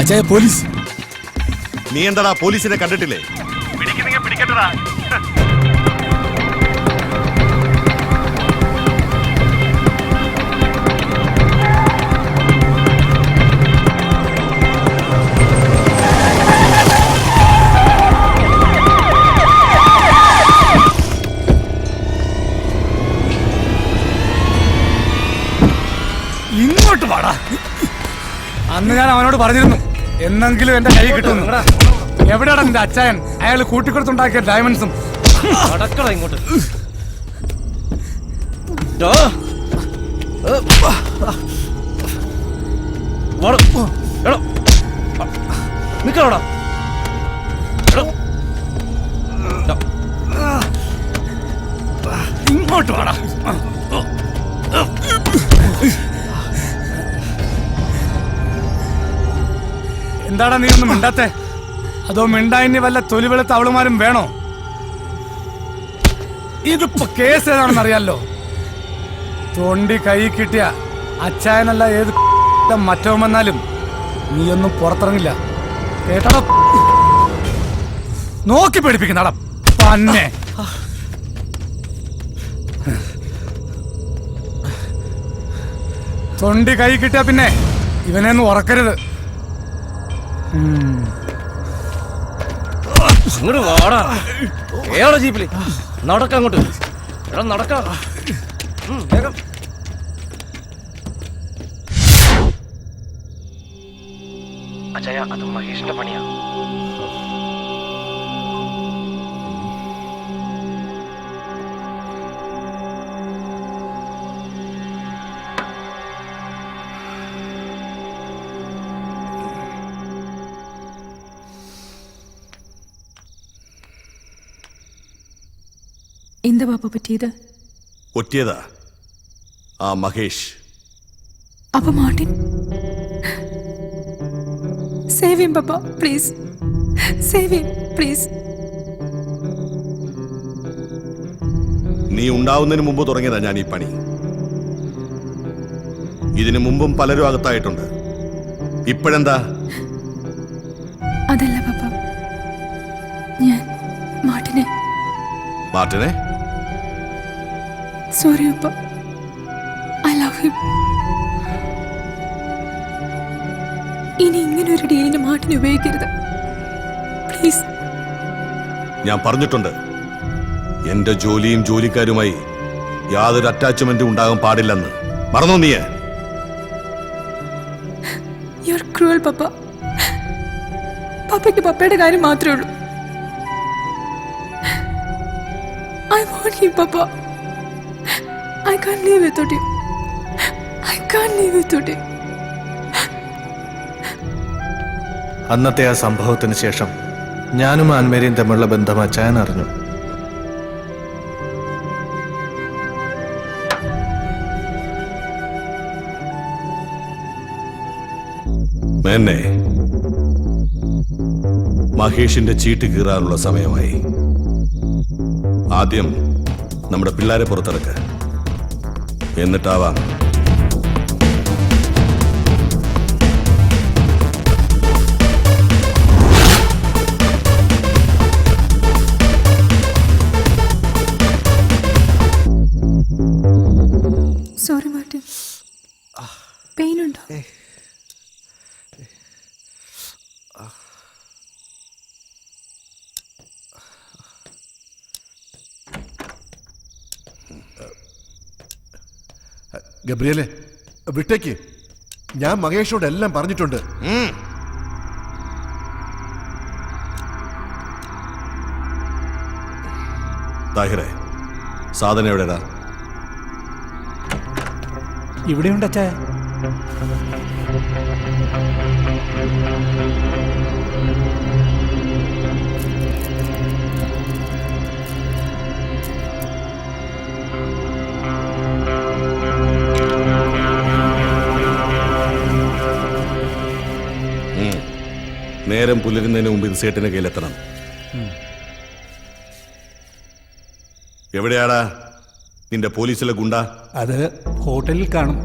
അച്ഛാ പോലീസ്. നീ എന്താടാ പോലീസിനെ കണ്ടിട്ടില്ലേ? ഇങ്ങോട്ട് വാടാ. അന്ന് ഞാൻ അവനോട് പറഞ്ഞിരുന്നു എന്നെങ്കിലും എന്റെ കൈ കിട്ടുന്നു. എവിടെയാണ് എന്റെ അച്ചായൻ? അയാൾ കൂട്ടിക്കൊടുത്തുണ്ടാക്കിയ ഡയമണ്ട്സും. ഇങ്ങോട്ട് നിക്കണോടാ. ഇങ്ങോട്ട് വാടാ. എന്താടാ നീ ഒന്നും മിണ്ടാത്തെ? അതോ മിണ്ടായിനി വല്ല തൊലിവെളുത്ത അവളുമാരും വേണോ? ഇതിപ്പോ കേസ് ഏതാണെന്ന് അറിയാലോ. തൊണ്ടി കൈ കിട്ടിയ അച്ചായനല്ല ഏത് മറ്റോ വന്നാലും നീയൊന്നും പുറത്തിറങ്ങില്ല കേട്ടോ. നോക്കി പേടിപ്പിക്കുന്നടാ തന്നെ. തൊണ്ടി കൈ കിട്ടിയ പിന്നെ ഇവനെ ഒന്നും ഉറക്കരുത്. ഇങ്ങോട്ട് വാടാ. ഏടാ ജീപ്പില് നടക്കാം അങ്ങോട്ട്. എടാ നടക്കാം. വേഗം. അച്ഛാ അത് മഹേഷിന്റെ പണിയാ. എന്താ പാപ്പ പറ്റിയത്? ഒറ്റിയതാ ആ മഹേഷ്. അപ്പൊ മാർട്ടിൻ സേവ് ഹിം പാപ്പ, പ്ലീസ് സേവ് ഹിം പ്ലീസ്. നീ ഉണ്ടാവുന്നതിന് മുമ്പ് തുടങ്ങിയതാ ഞാൻ ഈ പണി. ഇതിനു മുമ്പും പലരും അകത്തായിട്ടുണ്ട്. ഇപ്പോഴെന്താ? അതല്ല പാപ്പ, ഞാൻ മാർട്ടിനെ. മാർട്ടിനെ? സോറി പാപ്പ, ഐ ലവ് ഹിം. ഇനി ഇങ്ങനെ ഒരു ഡീലിന് മാർട്ടിനെ ഉപയോഗിക്കരുത് പ്ലീസ്. ഞാൻ പറഞ്ഞിട്ടുണ്ട്, എന്റെ ജോലിയും ജോലിക്കാരുമായി യാതൊരു അറ്റാച്ച്മെന്റും ഉണ്ടാകാൻ പാടില്ലെന്ന്. മറന്നോ നീ? യു ആർ ക്രൂവൽ പപ്പ. പപ്പയ്ക്ക് പപ്പയുടെ കാര്യം മാത്രമേ ഉള്ളൂ. I want him, Papa. I can't live without him. I can't live without him. അന്നത്തെ ആ സംഭവത്തിന് ശേഷം ഞാനും ആൻമേരിയും തമ്മിലുള്ള ബന്ധം അച്ചായൻ അറിഞ്ഞു. മേന്നെ, മഹേഷിന്റെ ചീട്ട് കീറാനുള്ള സമയമായി. ആദ്യം നമ്മുടെ പിള്ളേരെ പുറത്തിറക്ക, എന്നിട്ടാവാം. സോറി മാർട്ടിൻ, പെയിൻ ഉണ്ടോ? ഗബ്രിയലെ വിട്ടേക്ക്. ഞാൻ മഹേഷോട് എല്ലാം പറഞ്ഞിട്ടുണ്ട്. താഹിറേ, സാധനം എവിടെടാ? ഇവിടെയുണ്ട് അച്ചായ. നേരം പുലരുന്നതിന് മുമ്പ് ഇത് സേട്ടിന്റെ കയ്യിലെത്തണം. എവിടെയാടാ നിന്റെ പോലീസിലെ ഗുണ്ട? അത് ഹോട്ടലിൽ കാണും.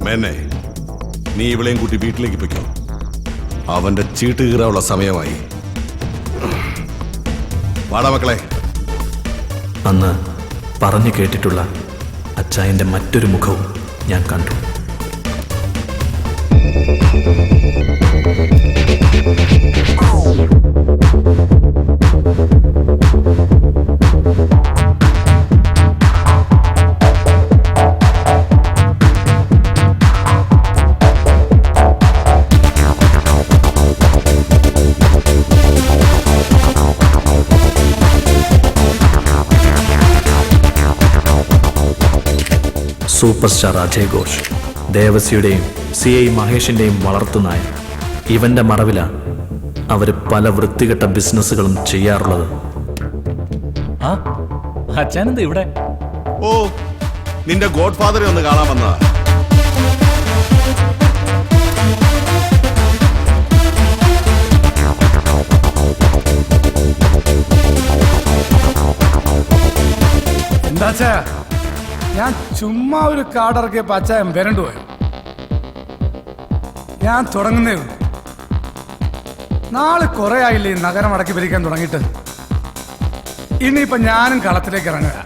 മേന്നെ, നീ ഇവളെയും കൂട്ടി വീട്ടിലേക്ക് പൊയ്ക്കോ. അവന്റെ ചീട്ട് കീറാനുള്ള സമയമായി. വാടാ മക്കളെ. അന്ന് പറഞ്ഞു കേട്ടിട്ടുള്ള അച്ചായൻ്റെ മറ്റൊരു മുഖവും ഞാൻ കണ്ടു. സൂപ്പർ സ്റ്റാർ അജയ് ഘോഷ്, ദേവസിയുടെയും CI മഹേഷിന്റെയും വളർത്തുനായ. ഇവന്റെ മറവിലാണ് അവര് പല വൃത്തികെട്ട ബിസിനസ്സുകളും ചെയ്യാറുള്ളത്. ആ അച്ഛനെന്താ ഇവിടെ? ഓ, നിന്റെ ഗോഡ് ഫാദറെ ഒന്ന് കാണാൻ വന്നതാ. എന്താച്ചാ ഞാൻ ചുമ്മാ ഒരു കാർഡിറക്കിയപ്പോ അച്ചായൻ വരണ്ടു പോയി. ഞാൻ തുടങ്ങുന്നേ ഉള്ളൂ. നാളെ കുറെ ആയില്ലേ ഈ നഗരം അടക്കി ഭരിക്കാൻ തുടങ്ങിയിട്ട്. ഇനിയിപ്പൊ ഞാനും കളത്തിലേക്ക് ഇറങ്ങുക.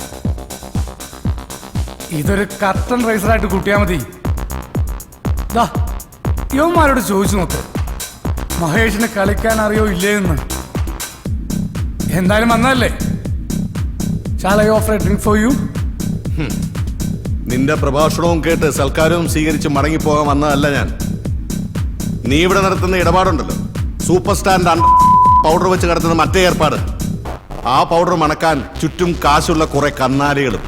ഇതൊരു കർട്ടൻ റൈസറായിട്ട് കൂട്ടിയാൽ മതി. യുവന്മാരോട് ചോദിച്ചു നോക്ക്, മഹേഷിന് കളിക്കാൻ അറിയോ ഇല്ലേന്ന്. എന്തായാലും വന്നതല്ലേ. Shall I offer a drink for you? നിന്റെ പ്രഭാഷണവും കേട്ട് സൽക്കാരവും സ്വീകരിച്ച് മടങ്ങിപ്പോകാൻ വന്നതല്ല ഞാൻ. നീ ഇവിടെ നടത്തുന്ന ഇടപാടുണ്ടല്ലോ, സൂപ്പർ സ്റ്റാറിന്റെ പൗഡർ വെച്ച് നടത്തുന്ന മറ്റേ ഏർപ്പാട്. ആ പൗഡർ മണക്കാൻ ചുറ്റും കാശുള്ള കുറെ കന്നാലികളും,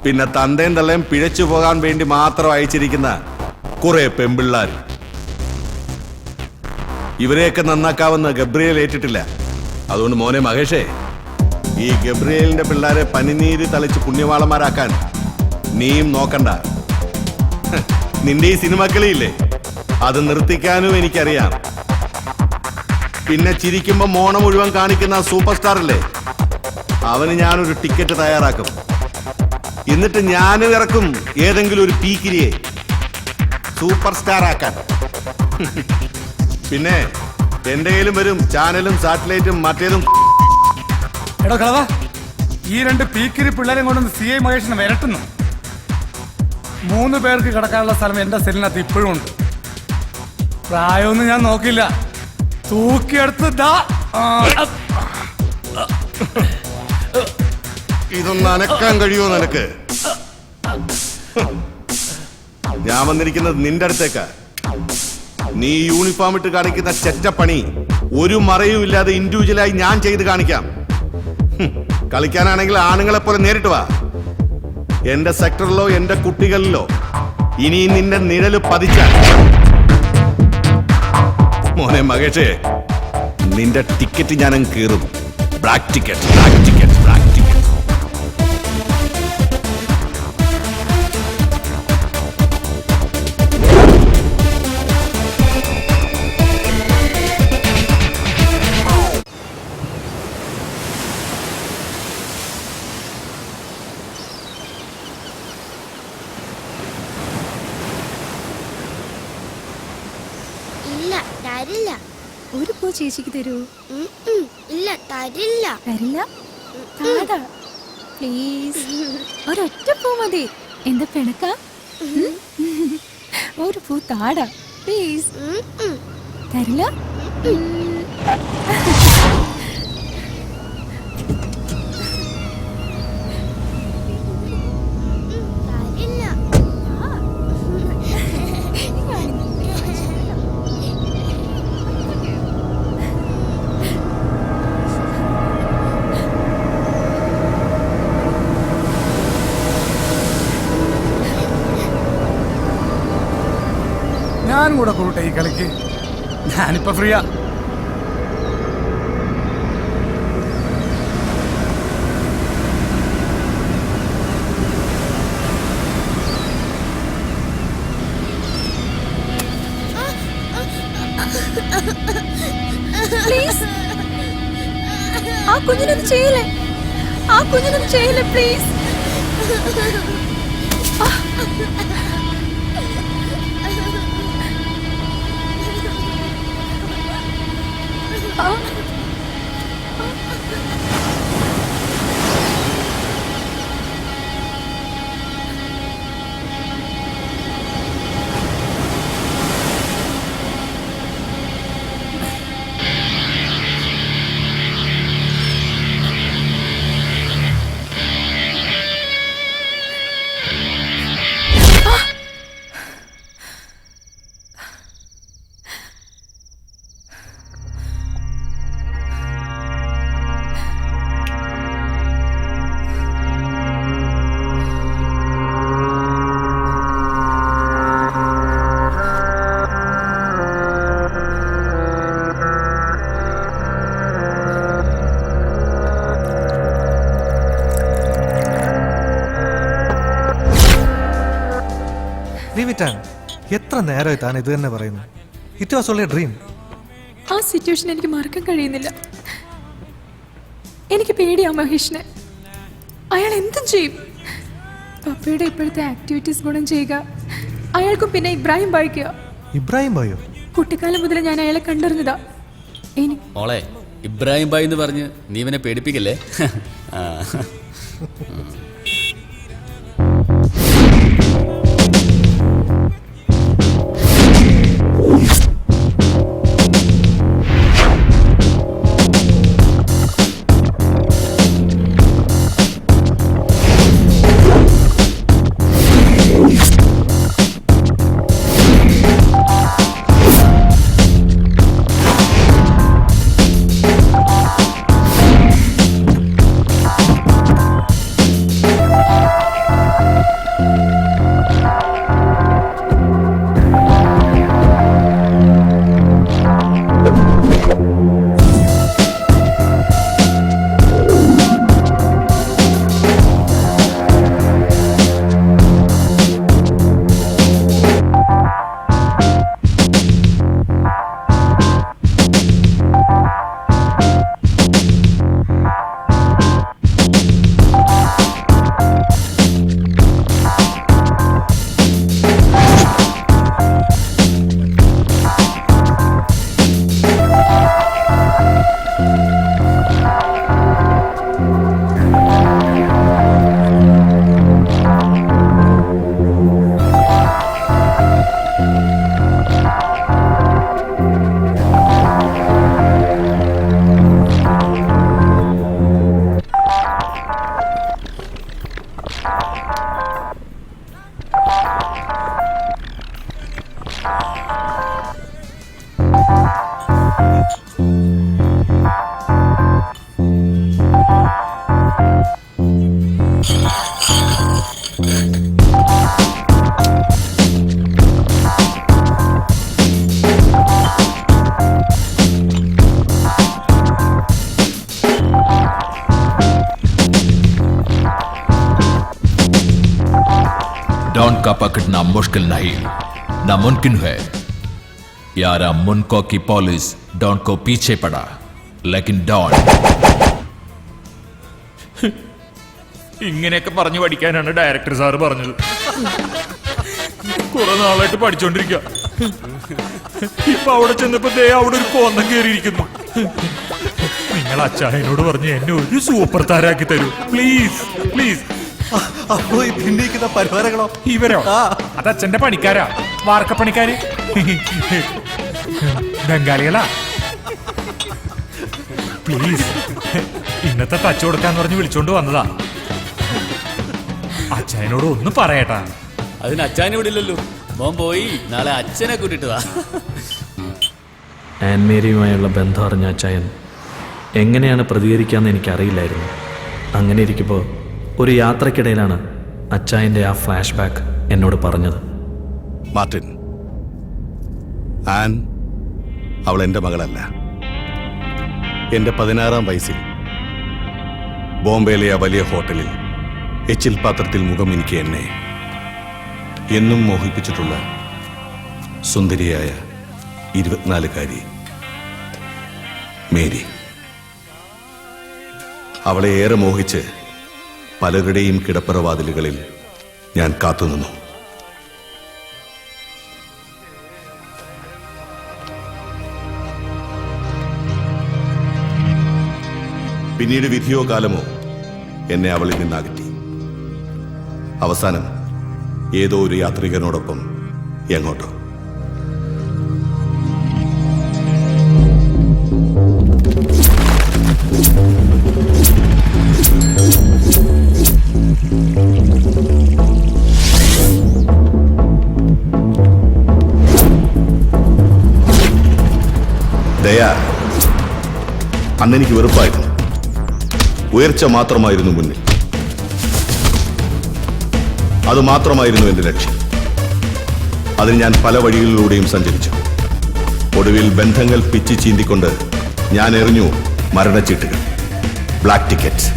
പിന്നെ തന്തയും തള്ളയും പിഴച്ചു പോകാൻ വേണ്ടി മാത്രം അയച്ചിരിക്കുന്ന കുറെ പെമ്പിള്ളാർ. ഇവരെയൊക്കെ നന്നാക്കാവുന്ന ഗബ്രിയേൽ ഏറ്റിട്ടില്ല. അതുകൊണ്ട് മോനെ മഹേഷേ, ഈ ഗബ്രിയേലിന്റെ പിള്ളേരെ പനിനീര് തളിച്ച് പുണ്യവാളന്മാരാക്കാൻ നീയും നോക്കണ്ട. നിന്റെ ഈ സിനിമക്കളിയില്ലേ, അത് നിർത്തിക്കാനും എനിക്കറിയാം. പിന്നെ ചിരിക്കുമ്പോ മോണ മുഴുവൻ കാണിക്കുന്ന സൂപ്പർ സ്റ്റാർ അല്ലേ, അവന് ഞാനൊരു ടിക്കറ്റ് തയ്യാറാക്കും. എന്നിട്ട് ഞാൻ ഇറക്കും ഏതെങ്കിലും ഒരു പീക്കിരിയെ സൂപ്പർ സ്റ്റാർ ആക്കാൻ. പിന്നെ എന്റെ കയ്യിലും വരും ചാനലും സാറ്റലൈറ്റും മറ്റേതും. എടോ കളവാ, ഈ 2 പീക്കിരി പിള്ളേരെ കൊണ്ടൊന്ന് CI മഹേഷിനെ വരട്ടുന്നു. 3 പേർക്ക് കിടക്കാനുള്ള സ്ഥലം എന്റെ സെല്ലിനകത്ത് ഇപ്പോഴും ഉണ്ട്. പ്രായമൊന്നും ഞാൻ നോക്കില്ല, തൂക്കിയെടുത്ത് ഇതൊന്ന് അനക്കാൻ കഴിയുമോ നിനക്ക്? ഞാൻ വന്നിരിക്കുന്നത് നിന്റെ അടുത്തേക്കാ. നീ യൂണിഫോം ഇട്ട് കാണിക്കുന്ന ചെറ്റപ്പണി ഒരു മറയും ഇല്ലാതെ ഇൻഡിവിജ്വലായി ഞാൻ ചെയ്ത് കാണിക്കാം. കളിക്കാനാണെങ്കിൽ ആണുങ്ങളെ പോലെ നേരിട്ട് വാ. എന്റെ സെക്ടറിലോ എന്റെ കുട്ടികളിലോ ഇനി നിന്റെ നിഴല് പതിച്ചാൽ മോനെ മകേഷേ, നിന്റെ ടിക്കറ്റ് ഞാനങ്ങ് കീറും. Black ticket, black ticket, black ticket. തരില്ല. ഒരു പൂ ചേച്ചിക്ക് തരൂ? ഇല്ല, തരില്ല. തരില്ല? താടാ പ്ലീസ്. ഒരൊറ്റ പൂ മതി. എന്താ പിണക്ക? ഒരു പൂ താടാ പ്ലീസ്. തരില്ല? ഞാൻ കൂടെ കൂട്ടെ ഈ കളിക്ക്. ഞാനിപ്പോ ഫ്രീയാ. പ്ലീസ്, ആ കുഞ്ഞിനൊന്നും ചെയ്യില്ലേ, ആ കുഞ്ഞിനൊന്നും ചെയ്യില്ലേ പ്ലീസ്. Believe it an. എത്ര നേരമായി താൻ ഇത് തന്നെ പറയുന്നു. It was only A dream. ആ സിറ്റുവേഷൻ എനിക്ക് മറക്കാൻ കഴിയുന്നില്ല. എനിക്ക് പേടിയാ മഹേഷിനെ. അയാൾ എന്തും ചെയ്യും. പപ്പയുടെ ഇപ്പോഴത്തെ ആക്ടിവിറ്റീസ് ഗുണം ചെയ്യുക, അയാൾക്കും പിന്നെ ഇബ്രാഹിം ബായിക്കുക. ഇബ്രാഹിം ബായോ? കുട്ടിക്കാലം മുതൽ ഞാൻ അയാളെ കണ്ടറിഞ്ഞതാ. മോളെ, ഇബ്രാഹിം ബായി എന്ന് പറഞ്ഞ് നീ ഇവനെ പേടിപ്പിക്കല്ലേ. डॉन का पकड़ना मुश्किल नहीं, नामुमकिन है. यारा मुनको की पुलिस डॉन को पीछे पड़ा, लेकिन डॉन ഇങ്ങനെയൊക്കെ പറഞ്ഞു പഠിക്കാനാണ് ഡയറക്ടർ സാറ് പറഞ്ഞത്. കുറെ നാളായിട്ട് പഠിച്ചോണ്ടിരിക്കുക. ഇപ്പൊ അവിടെ ചെന്നപ്പോ അവിടെ ഒരു കോന്തം കയറിയിരിക്കുന്നു. നിങ്ങൾ അച്ചായനോട് പറഞ്ഞ് എന്നെ ഒരു സൂപ്പർ താരാക്കി തരൂ പ്ലീസ് പ്ലീസ്. അപ്പോ ഈ ഭിന്നിക്കുന്ന പരിവാരങ്ങളോ? ഇവരോ? അത് അച്ഛന്റെ പണിക്കാരാ, വാർക്കപ്പണിക്കാര്, ബംഗാളികളാ. പ്ലീസ്, ഇന്നത്തെ തച്ചു കൊടുക്കാന്ന് പറഞ്ഞ് വിളിച്ചോണ്ട് വന്നതാ. അച്ഛനോട് ഒന്നും പറയട്ടാ. അതിന് അച്ഛനെ വിടില്ലല്ലോ. മോൻ പോയി നാളെ അച്ഛനെ കൂട്ടിട്ടതാ. ആൻമേരിയുമായുള്ള ബന്ധം അറിഞ്ഞ അച്ചായൻ എങ്ങനെയാണ് പ്രതികരിക്കാമെന്ന് എനിക്കറിയില്ലായിരുന്നു. അങ്ങനെ ഇരിക്കുമ്പോൾ ഒരു യാത്രക്കിടയിലാണ് അച്ചായൻ്റെ ആ ഫ്ലാഷ് ബാക്ക് എന്നോട് പറഞ്ഞത്. മാർട്ടിൻ, ആൻ അവൾ എൻ്റെ മകളല്ല. എൻ്റെ 16-ാം വയസ്സിൽ ബോംബെയിലെ ആ വലിയ ഹോട്ടലിൽ എച്ചിൽ പാത്രത്തിൽ മുഖം എനിക്ക് എന്നെ എന്നും മോഹിപ്പിച്ചിട്ടുള്ള സുന്ദരിയായ 24-കാരി മേരി. അവളെ ഏറെ മോഹിച്ച് പലരുടെയും കിടപ്പറവാതിലുകളിൽ ഞാൻ കാത്തുനിന്നു. പിന്നീട് വിധിയോ കാലമോ എന്നെ അവളിൽ നിന്നകറ്റി. അവസാനം ഏതോ ഒരു യാത്രികനോടൊപ്പം എങ്ങോട്ടോ. ദയാ, അന്നെനിക്ക് വെറുപ്പായിരുന്നു. ഉയർച്ച മാത്രമായിരുന്നു മുന്നിൽ. അത് മാത്രമായിരുന്നു എൻ്റെ ലക്ഷ്യം. അതിന് ഞാൻ പല വഴികളിലൂടെയും സഞ്ചരിച്ചു. ഒടുവിൽ ബന്ധങ്ങൾ പിച്ചി ചീന്തിക്കൊണ്ട് ഞാൻ എറിഞ്ഞു മരണച്ചീട്ടുകൾ, ബ്ലാക്ക് ടിക്കറ്റ്സ്.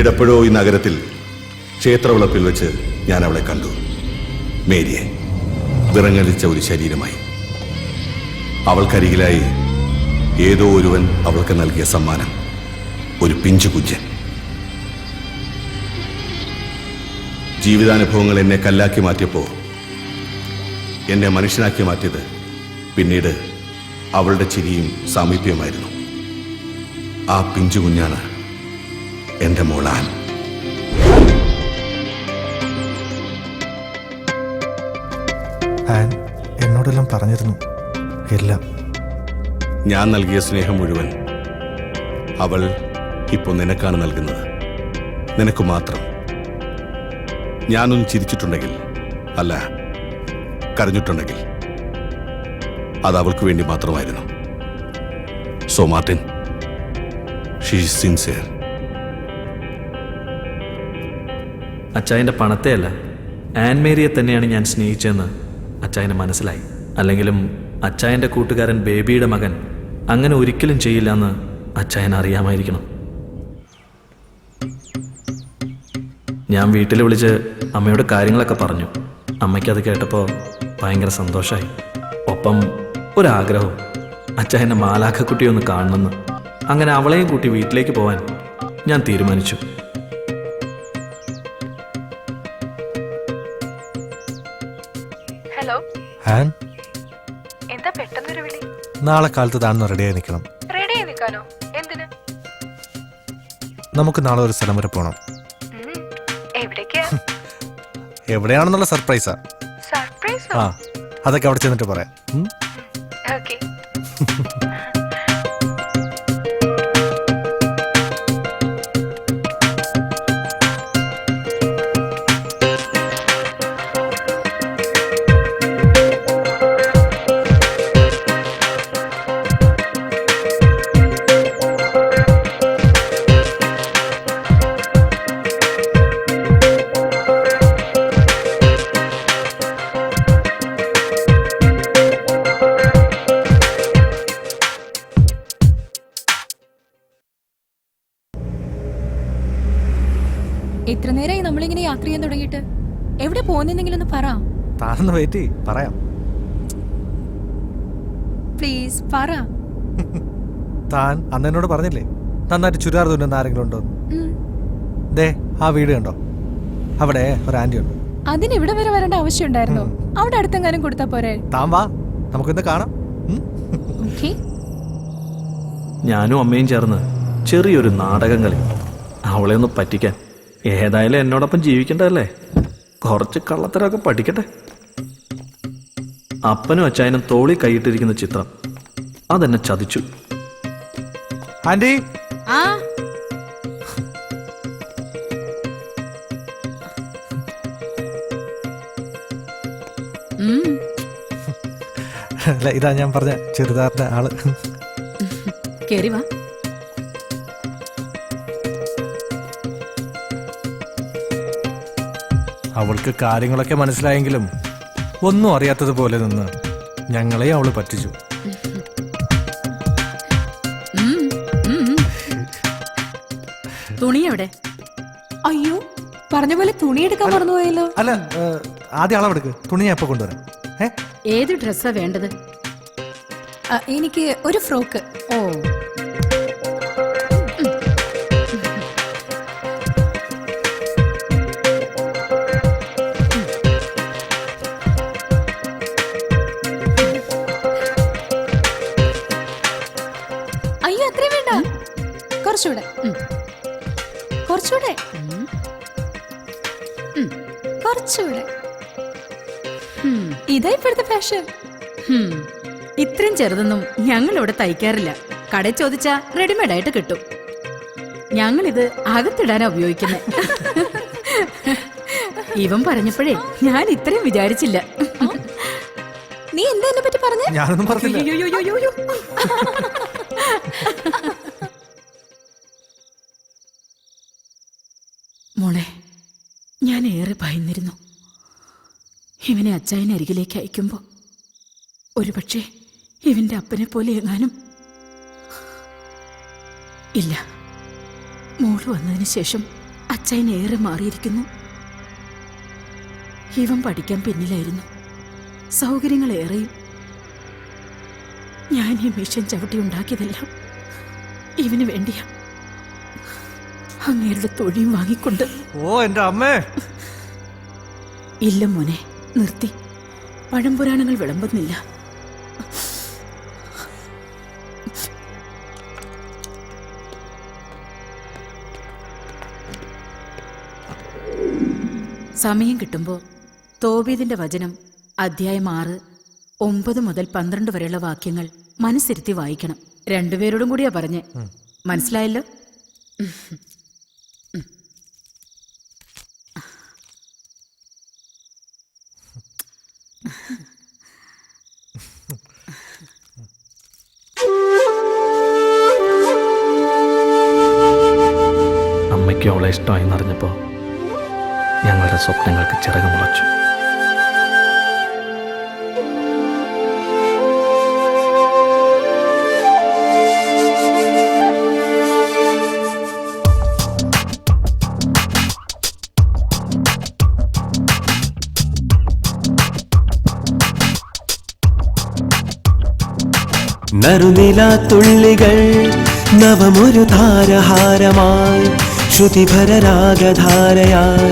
പിന്നീട് എപ്പോഴോ ഈ നഗരത്തിൽ ക്ഷേത്രവിളപ്പിൽ വെച്ച് ഞാൻ അവളെ കണ്ടു. മേരിയെ, വിറങ്ങലിച്ച ഒരു ശരീരമായി. അവൾക്കരികിലായി ഏതോ ഒരുവൻ അവൾക്ക് നൽകിയ സമ്മാനം, ഒരു പിഞ്ചു കുഞ്ഞൻ. ജീവിതാനുഭവങ്ങൾ എന്നെ കല്ലാക്കി മാറ്റിയപ്പോ എന്നെ മനുഷ്യനാക്കി മാറ്റിയത് പിന്നീട് അവളുടെ ചിരിയും സാമീപ്യമായിരുന്നു. ആ പിഞ്ചു കുഞ്ഞാണ് എന്റെ മോളാൻ. എന്നോടെല്ലാം പറഞ്ഞിരുന്നു എല്ലാം. ഞാൻ നൽകിയ സ്നേഹം മുഴുവൻ അവൾ ഇപ്പോൾ നിനക്കാണ് നൽകുന്നത്. നിനക്ക് മാത്രം. ഞാനൊന്ന് ചിരിച്ചിട്ടുണ്ടെങ്കിൽ, അല്ല കരഞ്ഞിട്ടുണ്ടെങ്കിൽ, അത് അവൾക്ക് വേണ്ടി മാത്രമായിരുന്നു. So Martin, she is sincere. അച്ചായൻ്റെ പണത്തെയല്ല, ആൻമേരിയെ തന്നെയാണ് ഞാൻ സ്നേഹിച്ചതെന്ന് അച്ചായന് മനസ്സിലായി. അല്ലെങ്കിലും അച്ചായൻ്റെ കൂട്ടുകാരൻ ബേബിയുടെ മകൻ അങ്ങനെ ഒരിക്കലും ചെയ്യില്ല എന്ന് അച്ചായൻ അറിയാമായിരിക്കണം. ഞാൻ വീട്ടിൽ വിളിച്ച് അമ്മയോട് കാര്യങ്ങളൊക്കെ പറഞ്ഞു. അമ്മയ്ക്കത് കേട്ടപ്പോൾ ഭയങ്കര സന്തോഷമായി. ഒപ്പം ഒരാഗ്രഹവും, അച്ചായൻ്റെ മാലാഖക്കുട്ടിയെ ഒന്ന് കാണണമെന്ന്. അങ്ങനെ അവളെയും കൂട്ടി വീട്ടിലേക്ക് പോവാൻ ഞാൻ തീരുമാനിച്ചു. ഹലോ, എന്താ പെട്ടെന്നൊരു വിളി? നാളെ കാലത്ത് താഴ്ന്ന് റെഡിയായി നിൽക്കണം. റെഡിയായി നിൽക്കാനോ? എന്തിന്? നമുക്ക് നാളെ ഒരു സ്ഥലം വരെ പോകണം. എവിടേക്കാ? എവിടെയാണെന്നുള്ള സർപ്രൈസാ. സർപ്രൈസോ? ആ, അതൊക്കെ അവിടെ ചെന്നിട്ട് പറയാം. ഓക്കേ. എത്ര നേരമായി നമ്മളിങ്ങനെ യാത്ര ചെയ്യാൻ തുടങ്ങിയിട്ട്? എവിടെ പോകുന്നെങ്കിലും ഒന്ന് പറ. താനൊന്ന് വെയിറ്റ് ചെയ്യ്, പറയാം. പ്ലീസ് പറ. താൻ അന്ന് എന്നോട് പറഞ്ഞില്ലേ നന്നായിട്ട് ചുരിദാർ തുന്നുന്ന ആരെങ്കിലും ഉണ്ടോ? ദേ ആ വീട് കണ്ടോ? അവിടെ ഒരു ആന്റി ഉണ്ട്. അതിന് ഇവിടെ വരെ വരേണ്ട ആവശ്യം ഉണ്ടായിരുന്നോ? അവിടെ അടുത്തെങ്ങാനും കൊടുത്താ പോരെ? താൻ വാ, നമുക്കിന്ന് കാണാം. ഞാനും അമ്മയും ചേർന്ന് ചെറിയൊരു നാടകം കളി, അവളെ ഒന്ന് പറ്റിക്കാൻ. ഏതായാലും എന്നോടൊപ്പം ജീവിക്കണ്ടല്ലേ, കുറച്ച് കള്ളത്തരമൊക്കെ പഠിക്കട്ടെ. അപ്പനും അച്ചായനും തോളി കൈയിട്ടിരിക്കുന്ന ചിത്രം അതെന്നെ ചതിച്ചു. ആന്റി, ഇതാ ഞാൻ പറഞ്ഞ ചെറുതാറിന്റെ ആള്. കേറി വാ. അവൾക്ക് കാര്യങ്ങളൊക്കെ മനസ്സിലായെങ്കിലും ഒന്നും അറിയാത്തതുപോലെ നിന്ന് ഞങ്ങളെ അവള് പറ്റിച്ചു. തുണി എവിടെ? അയ്യോ, പറഞ്ഞ പോലെ തുണി എടുക്കാൻ മറന്നുപോയല്ലോ. അല്ല, ആദ്യം അളവെടുക്ക്. തുണി ഞാൻ ഇപ്പൊ കൊണ്ടുവരാം. ഏത് ഡ്രസ്സാ വേണ്ടത്? എനിക്ക് ഒരു ഫ്രോക്ക്. ഓ, അയ്യോ അത്രയും വേണ്ട, കുറച്ചുകൂടെ, കുറച്ചുകൂടെ, കുറച്ചുകൂടെ. ഇതാ ഇപ്പോഴത്തെ ഫാഷൻ. ഇത്രയും ചെറുതൊന്നും ഞങ്ങൾ ഇവിടെ തയ്ക്കാറില്ല. കടയിൽ ചോദിച്ചാ റെഡിമെയ്ഡ് ആയിട്ട് കിട്ടും. ഞങ്ങളിത് അകത്തിടാനാ ഉപയോഗിക്കുന്നത്. ഇവൻ പറഞ്ഞപ്പോഴേ ഞാൻ ഇത്രയും വിചാരിച്ചില്ല. നീ എന്താ എന്നെ പറ്റി പറഞ്ഞേ? ഞാനൊന്നും പറഞ്ഞില്ല. മോളെ, ഞാൻ ഏറെ ഭയന്നിരുന്നു. ഇവനെ അച്ചായനെ അരികിലേക്ക് അയക്കുമ്പോ ഒരുപക്ഷെ ഇവന്റെ അപ്പനെ പോലെ എങ്ങാനും. ഇല്ല, മോള് വന്നതിന് ശേഷം അച്ചായൻ ഏറെ മാറിയിരിക്കുന്നു. ഇവൻ പഠിക്കാൻ പിന്നിലായിരുന്നു, സൗകര്യങ്ങൾ ഏറെയും. ഞാൻ ഈ മിഷൻ ചവിട്ടി ഉണ്ടാക്കിയതെല്ലാം ഇവന് വേണ്ടിയാ. അങ്ങേരുടെ തൊഴിയും വാങ്ങിക്കൊണ്ട്. ഓ എന്റെ അമ്മേ. ഇല്ല മോനെ, നിർത്തി. പഴംപുരാണങ്ങൾ വിളമ്പുന്നില്ല. സമയം കിട്ടുമ്പോൾ തോബീദിന്റെ വചനം അധ്യായം 6, 9 മുതൽ 12 വരെയുള്ള വാക്യങ്ങൾ മനസ്സിരുത്തി വായിക്കണം. രണ്ടുപേരോടും കൂടിയാ പറഞ്ഞേ. മനസ്സിലായല്ലോ? അമ്മയ്ക്ക് അവളെ ഇഷ്ടമായി എന്നറിഞ്ഞപ്പോൾ ഞങ്ങളുടെ സ്വപ്നങ്ങൾക്ക് ചിറക് മുളച്ചു. നറുനിലാത്തുള്ളികൾ നവമൊരു താരഹാരമായി ശ്രുതിഭരരാഗധാരയായി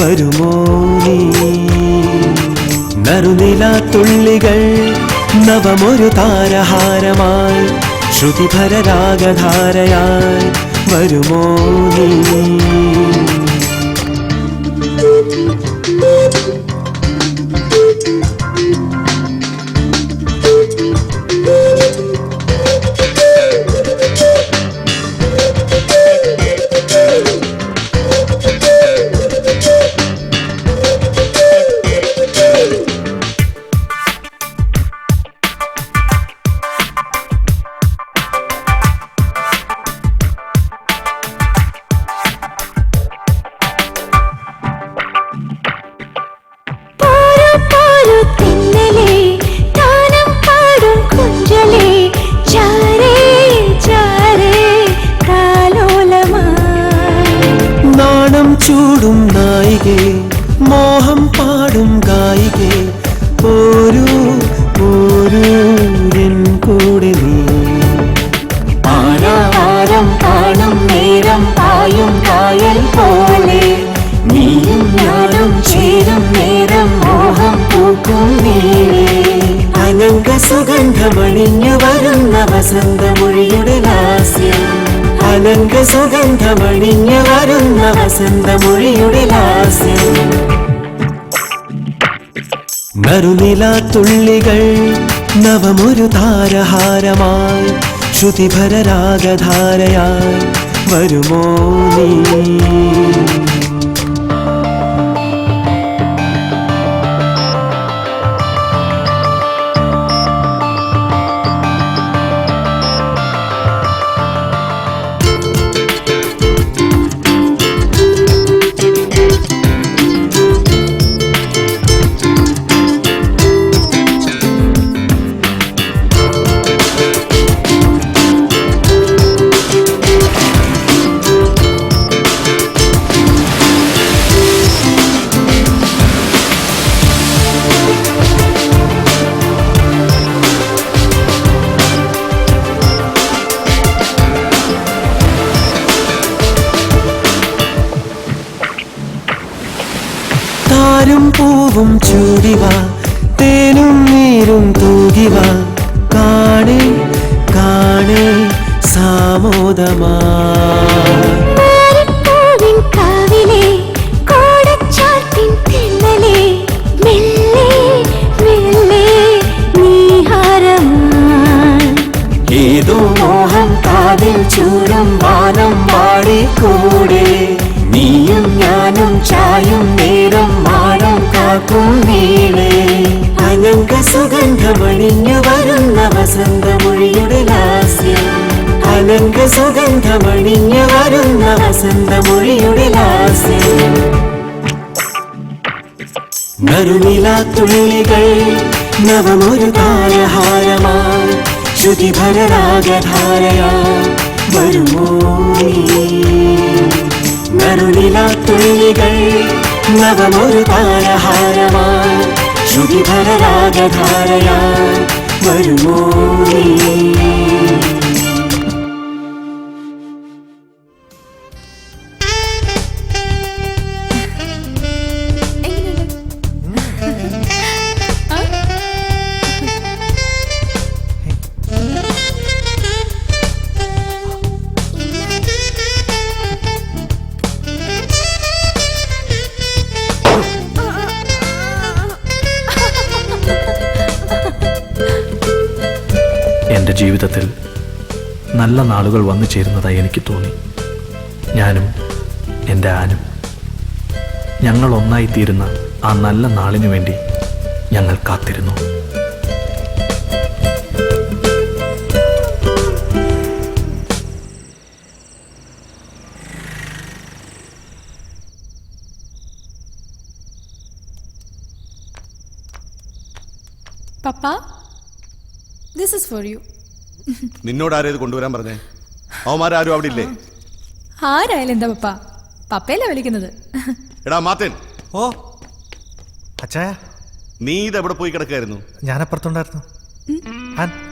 വരുമോ നീ? നറുനിലാത്തുള്ളികൾ നവമൊരു താരഹാരമായി ശ്രുതിഭരരാഗധാരയായി വരുമോ നീ? ചൂടും നായികേ മോഹം പാടും ഗായികേ പോരൂ പോരൂ എൻ കൂടെ നീ. ആരാവാരം കാണും നേരം പായും കായൽ പോലെ നീയും ഞാനും ചേരും നേരം മോഹം പൂക്കും നീളേ. അനങ്ക സുഗന്ധമണിഞ്ഞു വരുന്ന വസന്തമൊഴിയുടെ ലാസ്യം. അനങ്ക സുഗന്ധമണിഞ്ഞു വരുന്ന വസന്തമൊഴിയുടെ ലാസ്യം. നറുനിലാത്തുള്ളികൾ നവമൊരു താരഹാരമായി ശ്രുതിഭരരാഗധാരയായി വരുമോ നീ? താരും പൂവും ചൂടിവ തേനും നീരും തൂകിവ കാണേ കാണേ സാമോദമാവിലെ ഏതോ മോഹം കാതിൽ ചൂടും വാനം പാടിക്കൂടെ നീയും ഞാനും ചായും നേരം മാടം കാക്കും നീളേ. അനങ്ക സുഗന്ധമണിഞ്ഞു വരുന്ന വസന്തമൊഴിയുടെ ലാസ്യം. അനങ്ക സുഗന്ധമണിഞ്ഞു വരുന്ന വസന്തമൊഴിയുടെ ലാസ്യം. നറുനിലാത്തുള്ളികൾ നവമൊരു താരഹാരമായി ശ്രുതിഭരരാഗധാരയായി വരുമോ നീ? നറുനിലാത്തുള്ളികൾ നവമൊരു താരഹാരമായി ശ്രുതിധര രാഗധാരയായി വരുമോ നീ? എൻ്റെ ജീവിതത്തിൽ നല്ല നാളുകൾ വന്നു ചേരുന്നതായി എനിക്ക് തോന്നി. ഞാനും എൻ്റെ ആനും ഞങ്ങൾ ഒന്നായിത്തീരുന്ന ആ നല്ല നാളിനു വേണ്ടി ഞങ്ങൾ കാത്തിരുന്നു. പപ്പ, ദിസ് ഇസ് ഫോർ യു. നിന്നോട് ആരേത് കൊണ്ടുവരാൻ പറഞ്ഞേ? അവന്മാരും അവിടെ ഇല്ലേ? ആരായാലും എന്താ പപ്പ, പപ്പയല്ലേ വിളിക്കുന്നത്. എടാ മാത്തൻ. ഓ അച്ചായ, നീ ഇത് എവിടെ പോയി കിടക്കായിരുന്നു? ഞാൻ അപ്പുറത്തുണ്ടായിരുന്നു.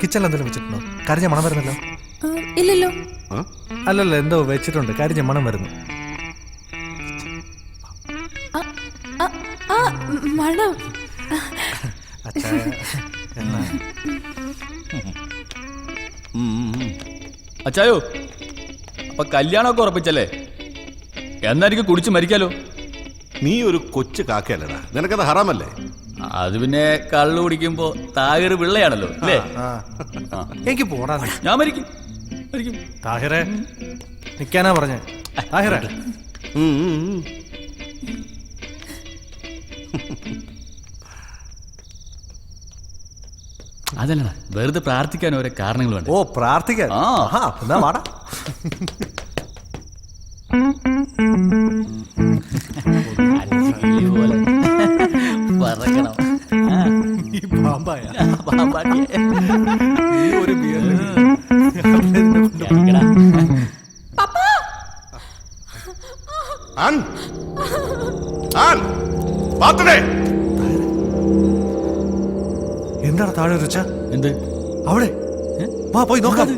കിച്ചണിൽ എന്തെങ്കിലും വെച്ചിട്ടുണ്ടോ? കരിഞ്ഞ മണം വരുന്നല്ലോ. ഇല്ലല്ലോ. അല്ലല്ലോ, എന്തോ വെച്ചിട്ടുണ്ട്, കരിഞ്ഞ മണം വരുന്നു. മണം. അച്ചായോ, അപ്പൊ കല്യാണമൊക്കെ ഉറപ്പിച്ചല്ലേ? എന്നാ എനിക്ക് കുടിച്ച് മരിക്കാലോ. നീ ഒരു കൊച്ചു കാക്കയല്ലടാ, നിനക്കത് ഹറാമല്ലേ? അത് പിന്നെ കള്ളു കുടിക്കുമ്പോ താഹിർ പിള്ളയാണല്ലോ അല്ലേ? എനിക്ക് പോടാ. ഞാൻ മരിക്കും. താഹിറെ നിക്കാനാ പറഞ്ഞേ. താഹിറെ അതല്ലടാ, വെറുതെ പ്രാർത്ഥിക്കാൻ ഓരോ കാരണങ്ങൾ വേണ്ട. ഓ പ്രാർത്ഥിക്കാൻ. എന്നാ വാടാ. പറക്കണം. എന്താണ് താഴെ വെച്ച? എന്ത് അവിടെ വാ, പോയി നോക്കാം.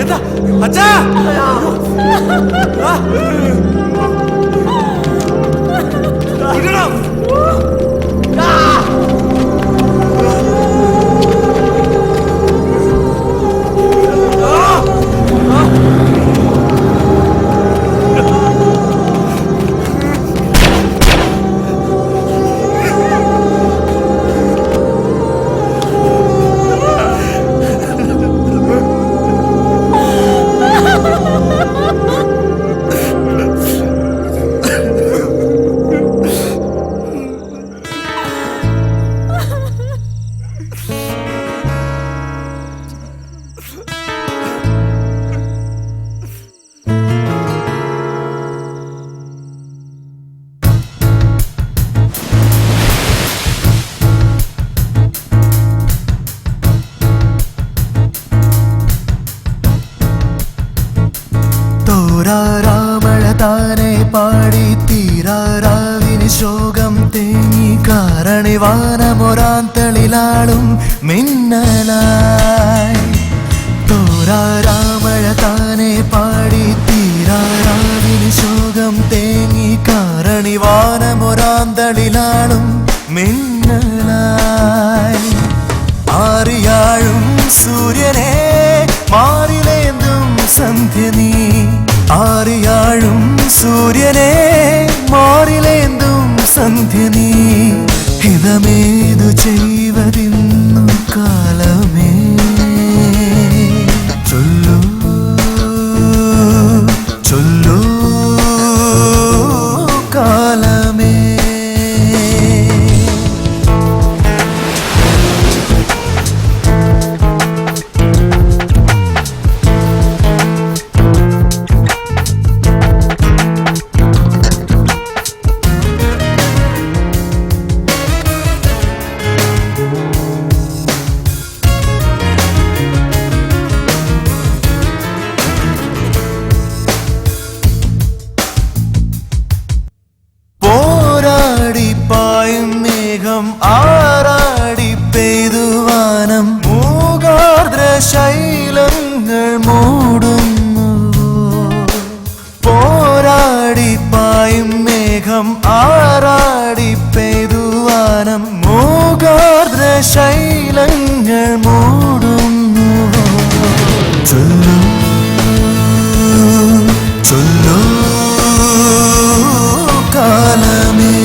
എന്താ അച്ഛാ? തോരാരാമഴ താനെ പാടി തീരാരാവിന് ശോകം തേങ്ങി കാരണിവാനമൊരാന്തളിലാളും മിന്നലായി. തോരാരാമഴ താനെ പാടി തീരാരാവിന് ശോകം തേങ്ങി കാരണിവാനമൊരാന്തളിലാളും മിന്നലായി. ആറിയാഴും സൂര്യനെ മാറിലേന്തും സന്ധ്യ നീ. ആറിയാഴും സൂര്യനെ മാറിലേന്തും സന്ധ്യ നീ. ഹിതമേതു ചെയ്വതിന്നു കാലമേ ചൊല്ലൂ ചൊല്ലൂ കാലമേ. സ്നേഹം ആറാടി പെയ്തുവാനം മൂകാർദ്ര ശൈലങ്ങൾ മൂടുന്നു ചൊല്ലൂ ചൊല്ലൂ കാലമേ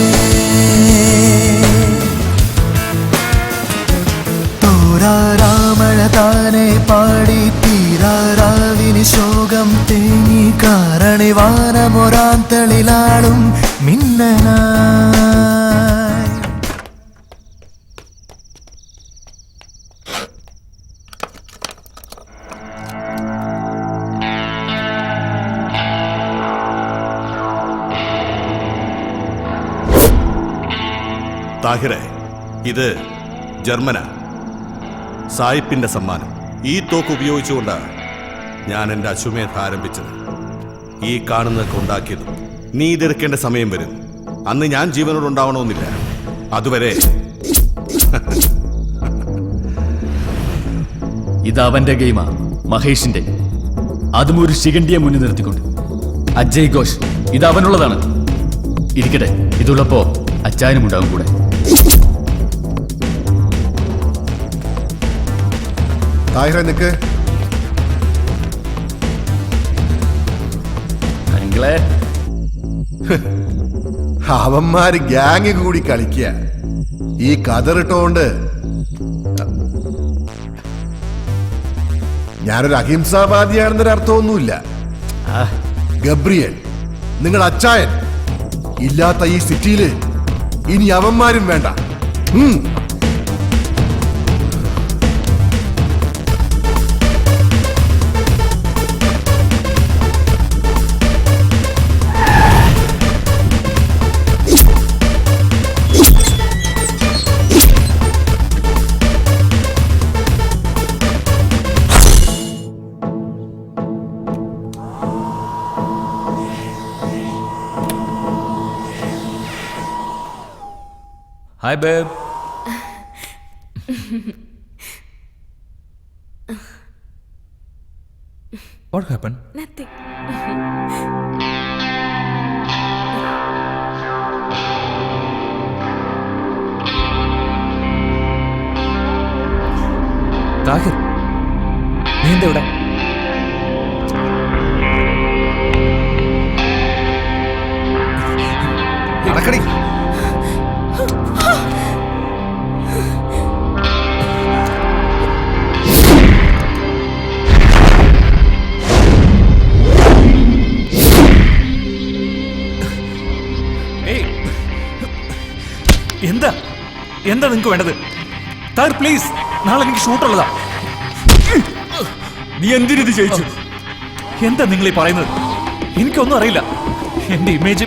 തോരാരാമഴ താനെ പാടി തീരാരാവിനി ശോകം തേങ്ങി കാരണിവാനമൊരാന്തളിലാളും മിന്നലായി താഹിറെ, ഇത് ജർമ്മന സായിപ്പിന്റെ സമ്മാനം. ഈ തോക്ക് ഉപയോഗിച്ചുകൊണ്ട് ഞാൻ എൻ്റെ അശ്വമേധ ആരംഭിച്ചത്. ഈ കാണുന്നതൊക്കെ ഉണ്ടാക്കിയതും നീ ഇതെടുക്കേണ്ട സമയം വരും. അന്ന് ഞാൻ ജീവനോട് ഉണ്ടാവണമെന്നില്ല. അതുവരെ ഇത് അവന്റെ ഗെയിമാ, മഹേഷിന്റെ. അതും ഒരു ശിഖണ്ഡിയെ മുന്നിൽ നിർത്തിക്കൊണ്ട്. അജയ് ഘോഷ്, ഇത് അവനുള്ളതാണ്. ഇരിക്കട്ടെ, ഇതുള്ളപ്പോ അച്ചായനും ഉണ്ടാവും കൂടെ. താഹിറെ നിക്ക്. അവന്മാര് ഗ്യാങ് കൂടി കളിക്കുക. ഈ കതറിട്ടോണ്ട് ഞാനൊരു അഹിംസാവാദിയാണെന്നൊരു അർത്ഥമൊന്നുമില്ല. ഗബ്രിയൽ, നിങ്ങൾ അച്ചായൻ ഇല്ലാത്ത ഈ സിറ്റിയില് ഇനി അവന്മാരും വേണ്ട. Hi, babe. What happened? Nothing. Thahir, നീ എന്താ ഇവിടെ? നടക്കടി. എന്താ എന്താ നിങ്ങക്ക് വേണ്ടത്? താർ പ്ലീസ്, നാളെ എനിക്ക് ഷൂട്ടുള്ളതാ. നീ എന്തിനിത് ചെയ്യിച്ചു? എന്താ നിങ്ങൾ ഈ പറയുന്നത്? എനിക്കൊന്നും അറിയില്ല. എന്റെ ഇമേജ്,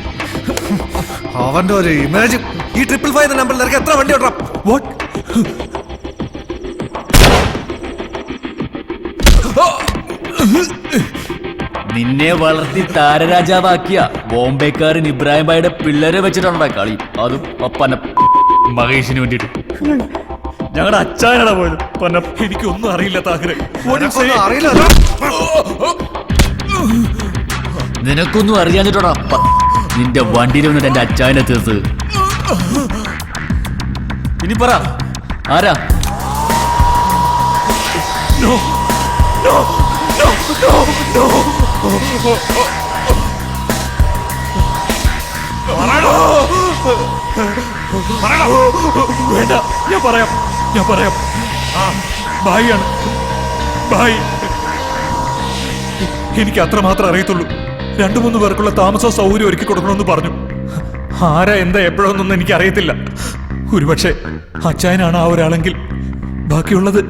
അവന്റെ ഒരു ഇമേജ്. ഈ 555 നമ്പറിൽ നിനക്ക് എത്ര വണ്ടി ഓടാം? വാട്ട്? നിന്നെ വളർത്തി താരരാജാവാക്കിയ ബോംബെക്കാരൻ ഇബ്രാഹിം ഭായിയുടെ പിള്ളേരെ വെച്ചിട്ടാണ് കളി. അതും പന്ന മഹേഷിന് വേണ്ടിട്ട്. ഞങ്ങളുടെ അച്ചായനാണ് പോയത്. എനിക്കൊന്നും അറിയില്ല താഹിറെ. നിനക്കൊന്നും അറിയാഞ്ഞിട്ടോടാ നിന്റെ വണ്ടിയിൽ വന്നിട്ട് എന്റെ അച്ചായനെ തീർത്ത്. ഇനി പറ, ആരാ? വേണ്ട, ഞാൻ പറയാം. ഭായിയാണ്, ഭായി. എനിക്ക് അത്രമാത്രം അറിയത്തുള്ളൂ. 2-3 പേർക്കുള്ള താമസ സൗകര്യം ഒരുക്കി കൊടുക്കണമെന്ന് പറഞ്ഞു. ആരാ എന്താ എപ്പോഴൊന്നും എനിക്ക് അറിയത്തില്ല. ഒരുപക്ഷെ അച്ചായനാണ് ആ ഒരാളെങ്കിൽ ബാക്കിയുള്ളത്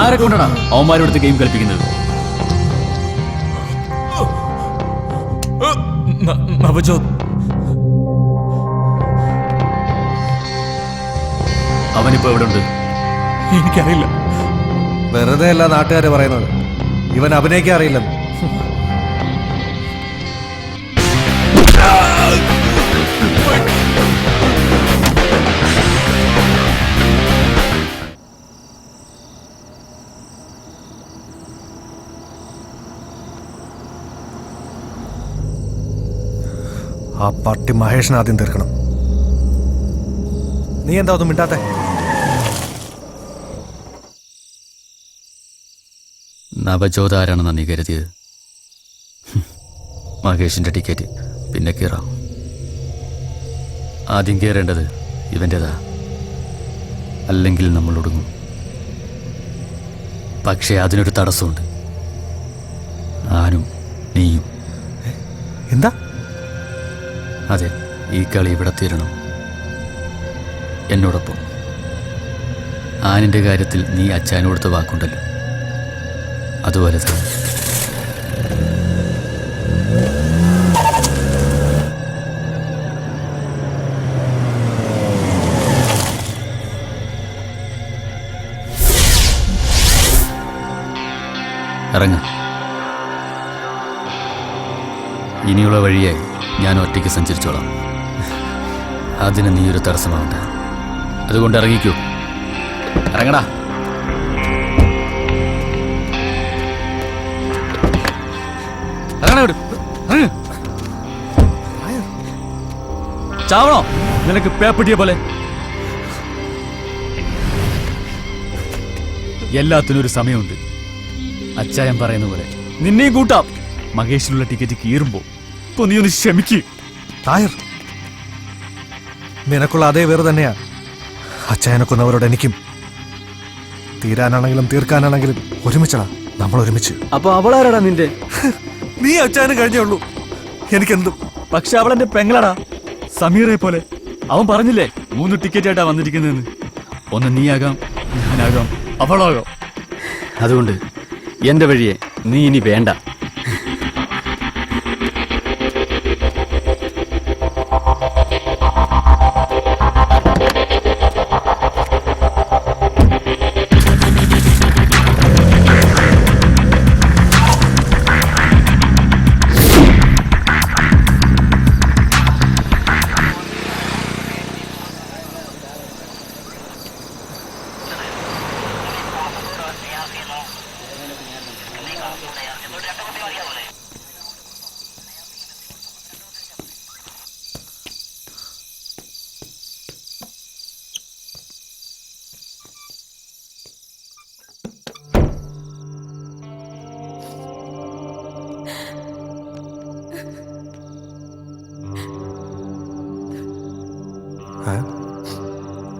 ആരെ കൊണ്ടാണ് അവന്മാരോടുത്ത് ഗെയിം കളിപ്പിക്കുന്നത്? നവജോത്. അവനിപ്പോ എവിടെ ഉണ്ട്? എനിക്കറിയില്ല. വെറുതെ അല്ല നാട്ടുകാര് പറയുന്നത്. ഇവൻ അഭിനയിക്കാൻ അറിയില്ലെന്ന്. ആ പട്ടി മഹേഷിനെ ആദ്യം തീർക്കണം. നീ എന്താ ഒന്നും മിണ്ടാത്തെ? നവജോത ആരാണെന്നാ നീ കരുതിയത്? മഹേഷിന്റെ ടിക്കറ്റ് പിന്നെ കയറാം. ആദ്യം കയറേണ്ടത് ഇവൻ്റെതാ, അല്ലെങ്കിൽ നമ്മൾ ഒടുങ്ങും. പക്ഷേ അതിനൊരു തടസ്സമുണ്ട്. ആനും നീയും. എന്താ? അതെ, ഈ കളി ഇവിടെ തീരണം എന്നോടൊപ്പം. ആനിന്റെ കാര്യത്തിൽ നീ അച്ചാനോടുത്ത വാക്കുണ്ടല്ലോ, അതുപോലെ തന്നെ. ഇറങ്ങ. ഇനിയുള്ള വഴിയായി ഞാൻ ഒറ്റയ്ക്ക് സഞ്ചരിച്ചോളാം. അതിന് നീ ഒരു തടസ്സമാവണ്ട. അതുകൊണ്ട് ഇറങ്ങിക്കോ. ഇറങ്ങടാ. ചാവണോ നിനക്ക് പേപ്പട്ടിയെ പോലെ? എല്ലാത്തിനും ഒരു സമയമുണ്ട്. അച്ചായൻ പറയുന്ന പോലെ നിന്നെയും കൂട്ടാം. മഹേഷിലുള്ള ടിക്കറ്റ് കീറുമ്പോ ഇപ്പൊ നീ ഒന്ന് ക്ഷമിക്ക്. തായർ, നിനക്കുള്ള അതേ വേറെ തന്നെയാ അച്ചായനെ കൊന്നവരോട് എനിക്കും. തീരാനാണെങ്കിലും തീർക്കാനാണെങ്കിലും ഒരുമിച്ചടാ, നമ്മൾ ഒരുമിച്ച്. അപ്പൊ അവളാരാടാ നിന്റെ? നീ അച്ചായന് കഴിഞ്ഞേ ഉള്ളൂ, എനിക്കെന്തും. പക്ഷെ അവൾ എന്റെ പെങ്ങളാടാ, സമീറെ പോലെ. അവൻ പറഞ്ഞില്ലേ 3 ടിക്കറ്റ് ആയിട്ടാ വന്നിരിക്കുന്നതെന്ന്. ഒന്ന് നീയാകാം, ഞാനാകാം, അവളാകാം. അതുകൊണ്ട് എന്റെ വഴിയെ നീ ഇനി വേണ്ട.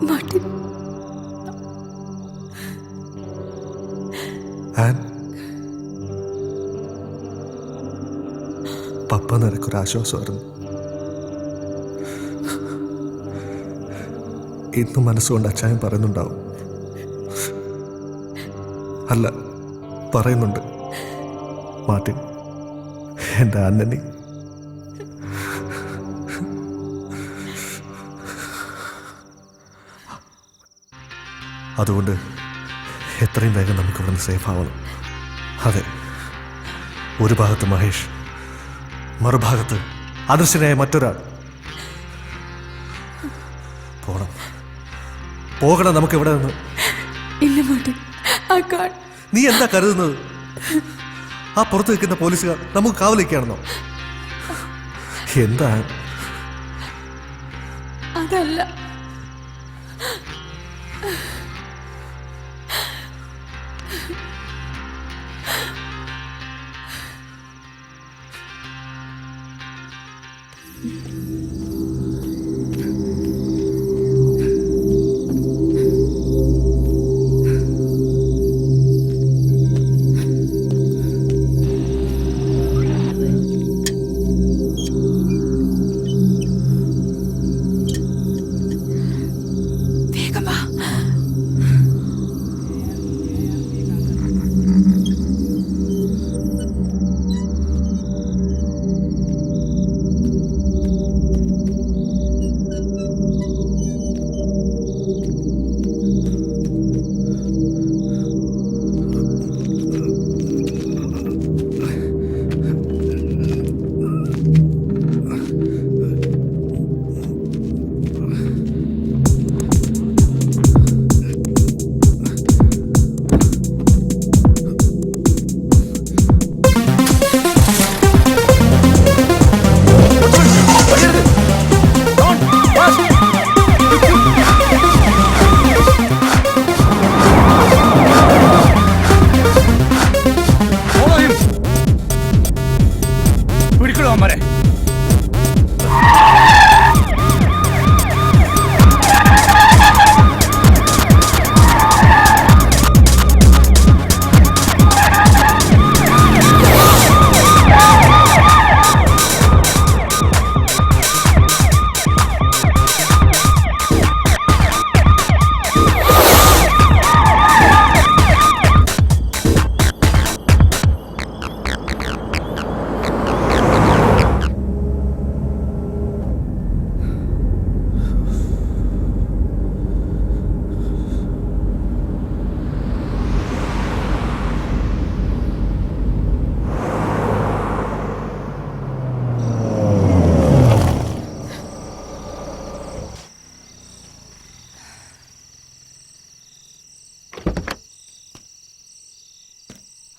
മാർട്ടിൻ, പപ്പ നിനക്കൊരാശ്വാസമായിരുന്നു. ഇന്നും മനസ്സുകൊണ്ട് അച്ചായൻ പറയുന്നുണ്ടാവും. അല്ല, പറയുന്നുണ്ട്. മാർട്ടിൻ, എൻ്റെ അന്നനി. അതുകൊണ്ട് എത്രയും വേഗം നമുക്ക് ഇവിടുന്ന് സേഫ് ആവണം. അതെ, ഒരു ഭാഗത്ത് മഹേഷ്, മറുഭാഗത്ത് അദൃശ്യനായ മറ്റൊരാൾ. പോകണം നമുക്ക് ഇവിടെ നിന്ന്. ഇല്ല മാർട്ടിൻ, നീ എന്താ കരുതുന്നത്? ആ പുറത്ത് നിൽക്കുന്ന പോലീസുകാർ നമുക്ക് കാവലിക്കാണെന്നോ? എന്താ? അതല്ല,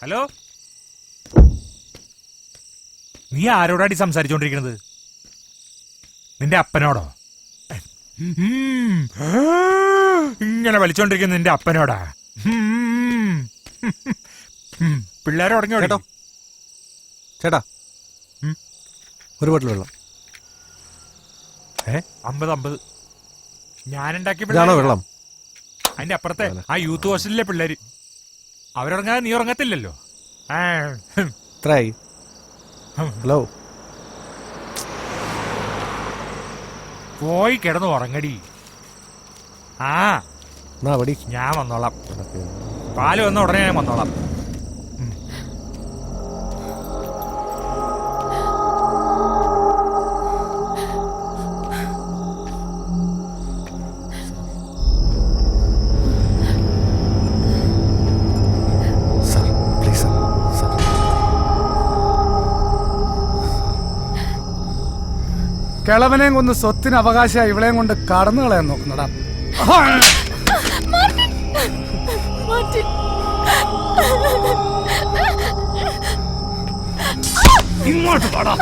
ഹലോ, നീ ആരോടാടി സംസാരിച്ചോണ്ടിരിക്കുന്നത്? നിന്റെ അപ്പനോടോ? ഇങ്ങനെ വലിച്ചോണ്ടിരിക്കുന്ന നിന്റെ അപ്പനോടാ? പിള്ളേരെ ഉടങ്ങിയോ? ചേട്ടോ, ചേട്ടാ, ഒരു ബോട്ടിൽ വെള്ളം. 50 ഞാനുണ്ടാക്കിയ ഇതാണോ വെള്ളം? അതിന്റെ അപ്പുറത്തെ ആ യൂത്ത് ഹോസ്റ്റലിലെ പിള്ളേര്. അവരുറങ്ങാതെ നീ ഉറങ്ങത്തില്ലല്ലോ. എത്രയായി? ഹലോ, പോയി കിടന്നു ഉറങ്ങടി. ആ ഞാൻ വന്നോളാം. പാല് വന്ന ഉടനെ ഞാൻ വന്നോളാം. കിളവനെയും കൊന്ന് സ്വത്തിന് അവകാശമായി ഇവളെയും കൊണ്ട് കടന്നു കളയാൻ നോക്കുന്നടാ. ഇങ്ങോട്ട് പാടാ.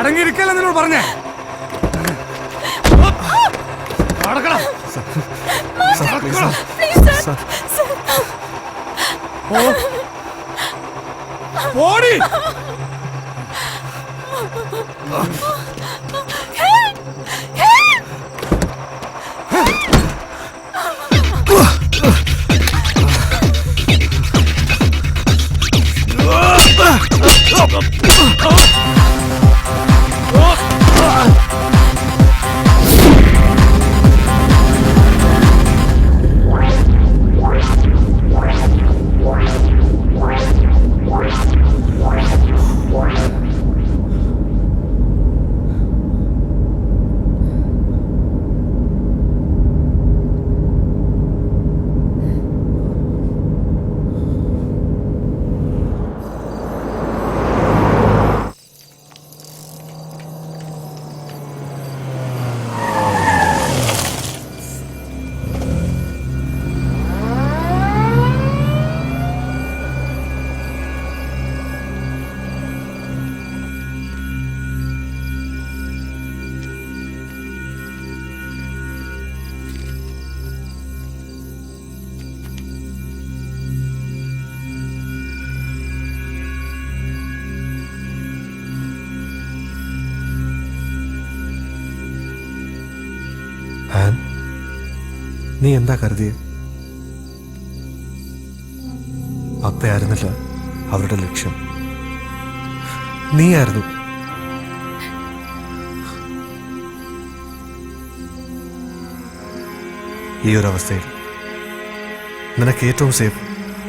അടങ്ങിയിരിക്കല്ല നിന്നോട് പറഞ്ഞേ. ഓടി നീ എന്താ കരുതിയ? അപ്പയായിരുന്നില്ല അവരുടെ ലക്ഷ്യം, നീയായിരുന്നു. ഈ ഒരു അവസ്ഥയിൽ നിനക്ക് ഏറ്റവും സേഫ്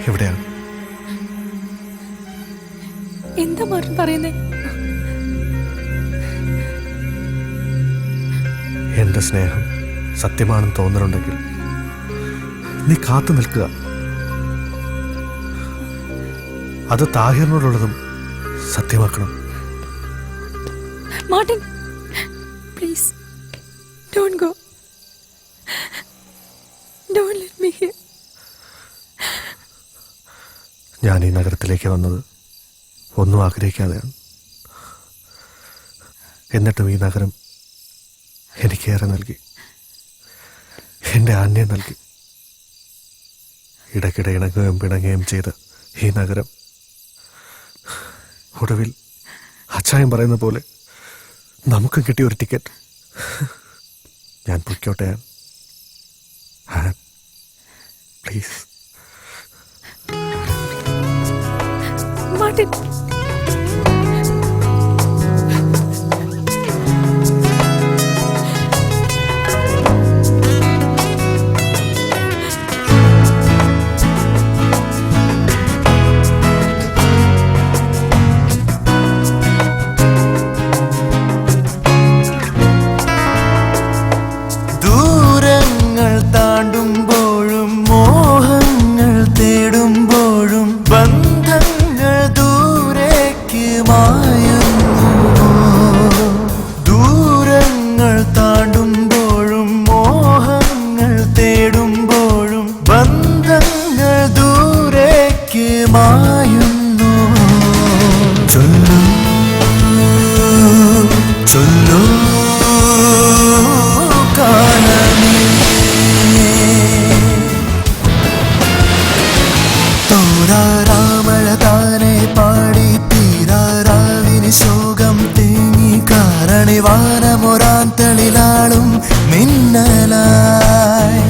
എവിടെയാണ്? എന്താ മാർട്ടിൻ പറയുന്നേ? എന്റെ സ്നേഹം സത്യമാണെന്ന് തോന്നലുണ്ടെങ്കിൽ നീ കാത്തു നിൽക്കുക. അത് താഹിറിനോടുള്ളതും സത്യമാക്കണം. Martin, please don't go. Don't let me here. ഞാൻ ഈ നഗരത്തിലേക്ക് വന്നത് ഒന്നും ആഗ്രഹിക്കാതെയാണ്. എന്നിട്ടും ഈ നഗരം എനിക്കേറെ നൽകി, എൻ്റെ ആന്യം നൽകി. ഇടയ്ക്കിടെ ഇണങ്ങുകയും പിണങ്ങുകയും ചെയ്ത് ഈ നഗരം ഒടുവിൽ അച്ചായം പറയുന്ന പോലെ നമുക്കും കിട്ടിയ ഒരു ടിക്കറ്റ്. ഞാൻ പൊയ്ക്കോട്ടെ പ്ലീസ്. മാർട്ടിൻ, ദൂരങ്ങൾ താണ്ടുമ്പോഴും മോഹങ്ങൾ തേടുമ്പോഴും വർഷങ്ങൾ ദൂരേക്ക് മായുന്നു. ചൊല്ലൂ ചൊല്ലൂ കാലമേ, തോരാമഴ താനെ പാടി തീരാറാവിന് ശോകം തേങ്ങി കാരണിവാനമൊരാന്തളിലാളും മിന്നലായി.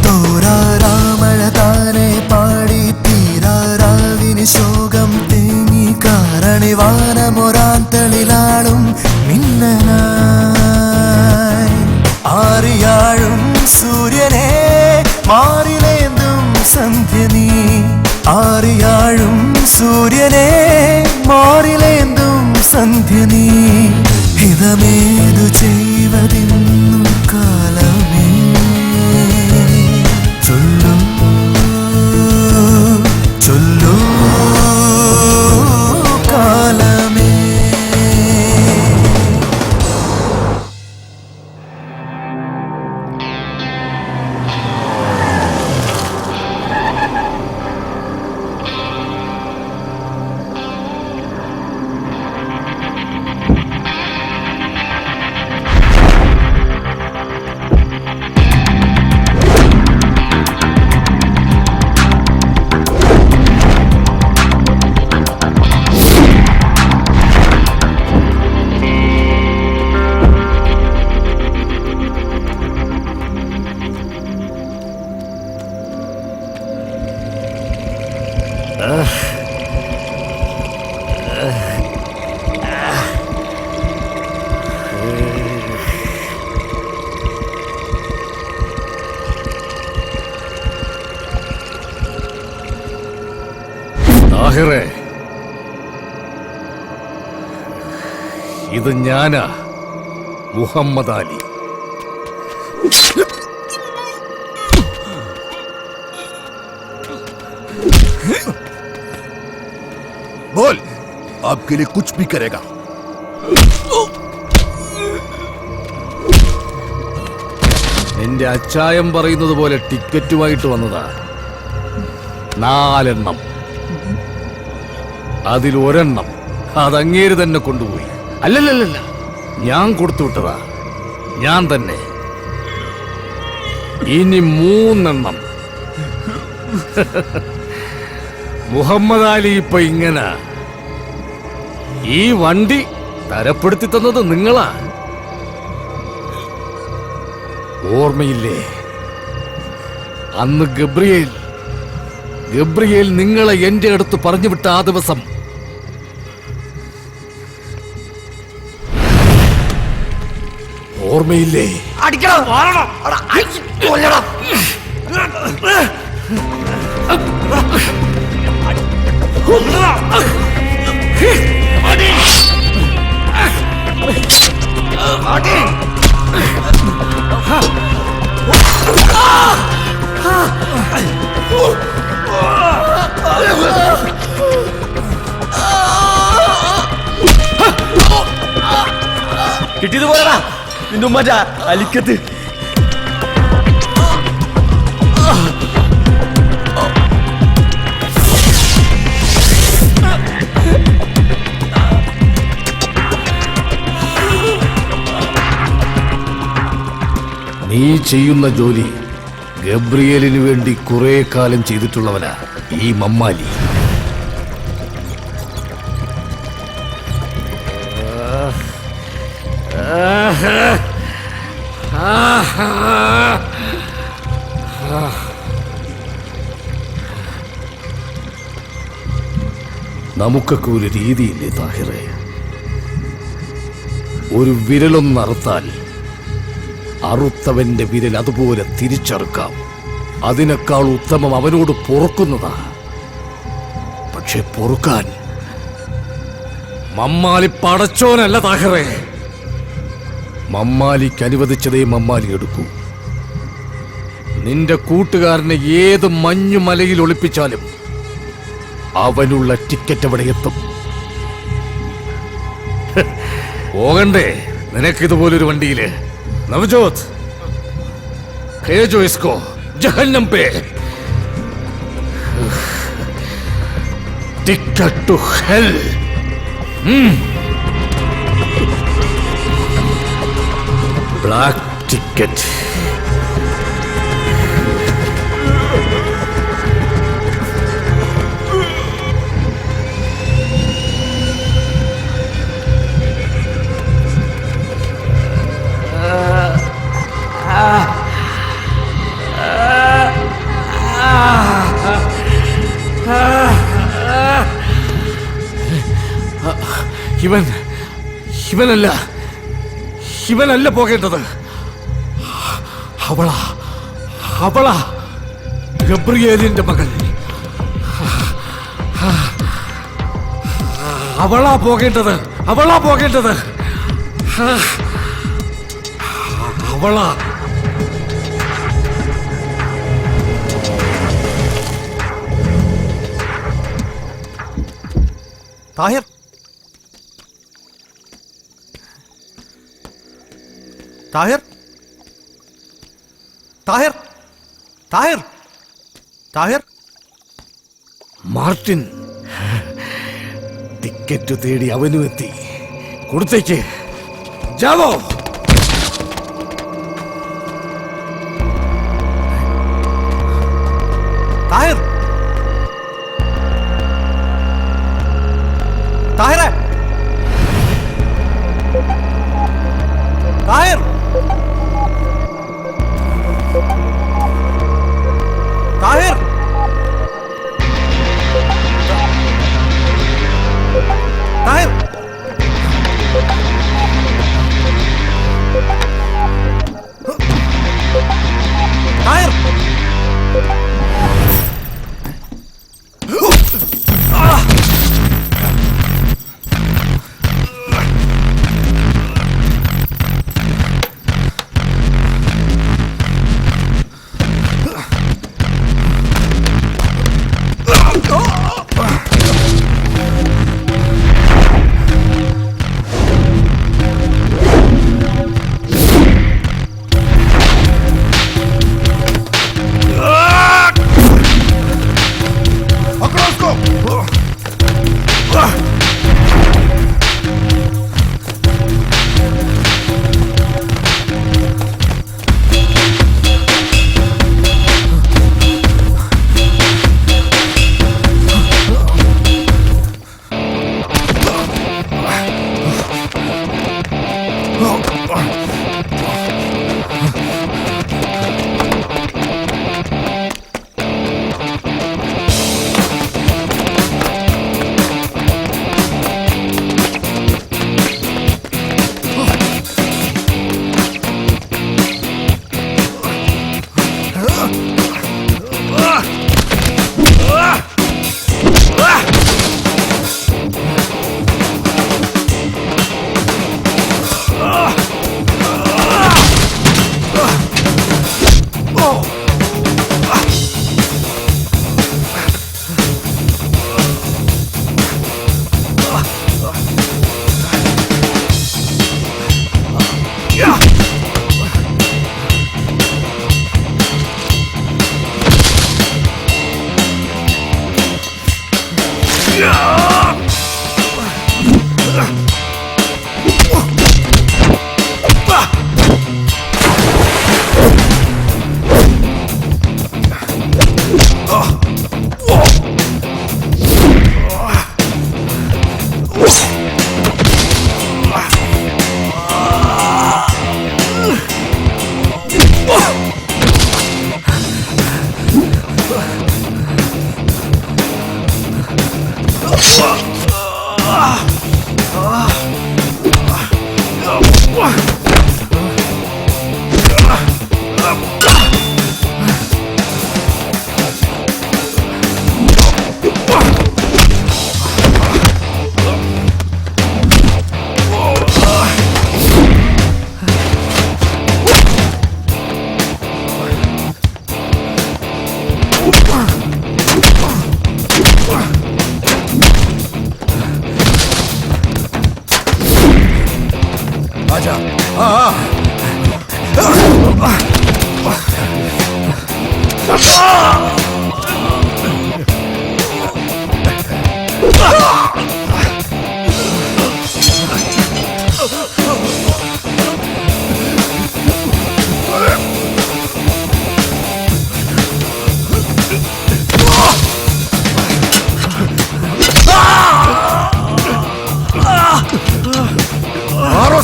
തോരാമഴ താനെ പാടി തീരാറാവിന് ശോകം തേങ്ങി കാരണിവാനമൊരാന്തളിലാളും മിന്നലായി. ആറിയാഴും സൂര്യനെ മാറിലേന്തും സന്ധ്യ നീ, ആറിയാഴും സൂര്യനെ മാറിലേന്തും സന്ധ്യ നീ. ഹിതമേതു ചെയ്വതിന്നു കാലമേ, ചൊല്ലൂ ചൊല്ലൂ കാലമേ. താഹിറേ, ഇത് ഞാനാ, മുഹമ്മദ് അലി. बोल, आपके लिए कुछ भी करेगा. നിന്റെ അച്ചായം പറയുന്നത് പോലെ ടിക്കറ്റുമായിട്ട് വന്നതാ. 4 എണ്ണം. അതിലൊരെണ്ണം അതങ്ങേര് തന്നെ കൊണ്ടുപോയി. അല്ലല്ലല്ല, ഞാൻ കൊടുത്തു വിട്ടതാ, ഞാൻ തന്നെ. ഇനി 3 എണ്ണം. മുഹമ്മദ് അലി ഇപ്പൊ ഇങ്ങനെ. ഈ വണ്ടി തരപ്പെടുത്തി തന്നത് നിങ്ങളാ. ഓർമ്മയില്ലേ അന്ന് ഗബ്രിയേൽ നിങ്ങളെ എന്റെ അടുത്ത് പറഞ്ഞു വിട്ട ആ ദിവസം? ഓർമ്മയില്ലേ? കിട്ടിയത് പോലെടാ നിന്റെ ഉമ്മ അലിക്കത്ത്. നീ ചെയ്യുന്ന ജോലി ഗബ്രിയേലിന് വേണ്ടി കുറെ കാലം ചെയ്തിട്ടുള്ളവനാ ഈ മമ്മാലി. നമുക്കൊക്കെ ഒരു രീതിയില്ലേ താഹിറേ? ഒരു വിരലൊന്നറുത്താൽ അറുത്തവന്റെ വിരൽ അതുപോലെ തിരിച്ചറുക്കാം. അതിനേക്കാൾ ഉത്തമം അവനോട് പൊറുക്കുന്നതാ. പക്ഷെ പൊറുക്കാൻ മമ്മാലി പടച്ചോനല്ല താഹിറേ. മമ്മാലിക്ക് അനുവദിച്ചതേ മമ്മാലി എടുക്കൂ. നിന്റെ കൂട്ടുകാരനെ ഏത് മഞ്ഞുമലയിൽ ഒളിപ്പിച്ചാലും അവനുള്ള ടിക്കറ്റ് അവിടെ എത്തും. പോകണ്ടേ നിനക്കിതുപോലൊരു വണ്ടിയില്? നവജോത്, भेजो इसको जहन्नम पे. Ticket to hell. Black ticket. ഇവനല്ല പോകേണ്ടത്. അവളാ ഗബ്രിയേലിന്റെ മകൾ. അവളാ പോകേണ്ടത്. അവളാ. താഹിർ, താഹിർ, താഹിർ, താഹിർ, താഹിർ. മാർട്ടിൻ ടിക്കറ്റ് തേടി അവനും എത്തി. കൊടുത്തേക്ക്. ജാവോ. താഹിർ, താഹിറെ, താഹിർ, താഹിർ, താഹിർ. താഹിർ.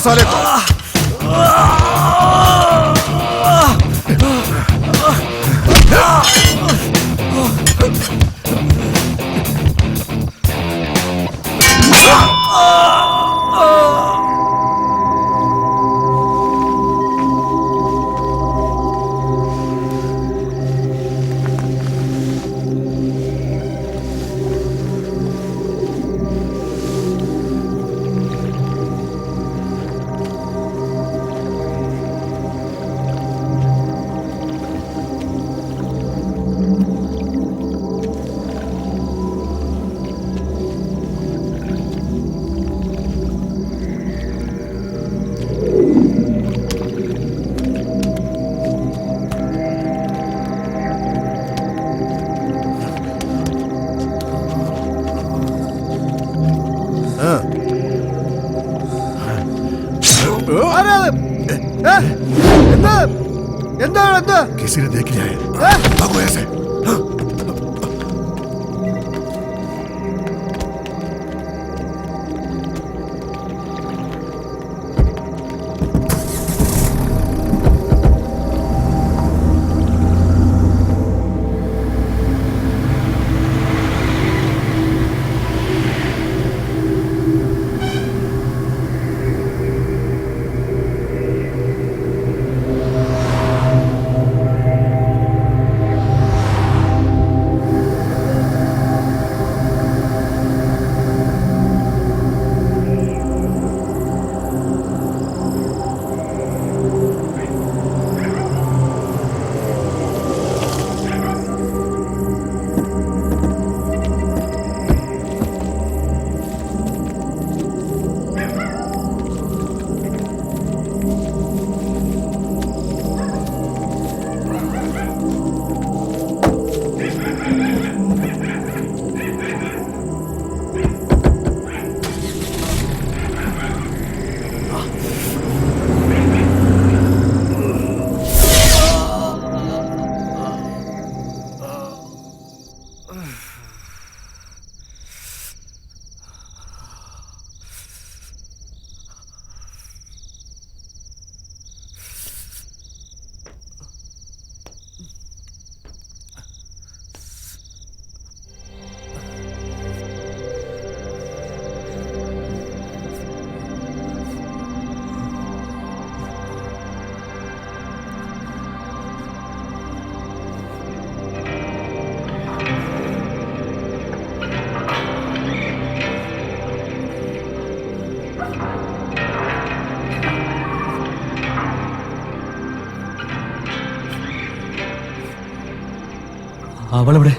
साले को। किसी ने देख लिया है, भागो ऐसे। അവളെവിടെ?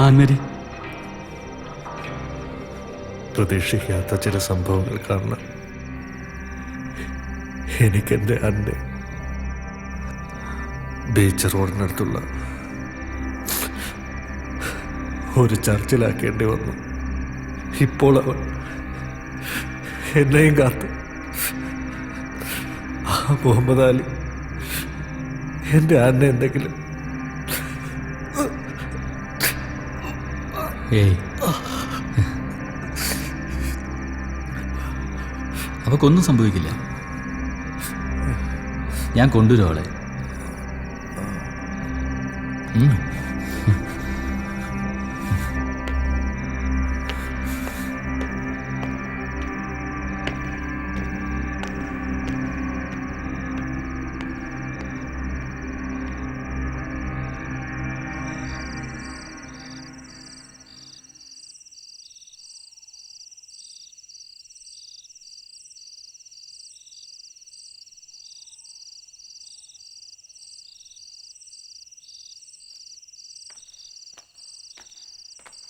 ആൻമേരി, പ്രതീക്ഷിക്കാത്ത ചില സംഭവങ്ങൾ കാരണം എനിക്കെൻ്റെ അന്നെ ബീച്ച് റോഡിനടുത്തുള്ള ഒരു ചർച്ചിലാക്കേണ്ടി വന്നു. ഇപ്പോൾ അവൻ എന്നെയും കാത്ത് ആ മുഹമ്മദ് അലി എൻ്റെ അന്നെ എന്തെങ്കിലും അവക്കൊന്നും സംഭവിക്കില്ല. ഞാൻ കൊണ്ടുവരും അവളെ.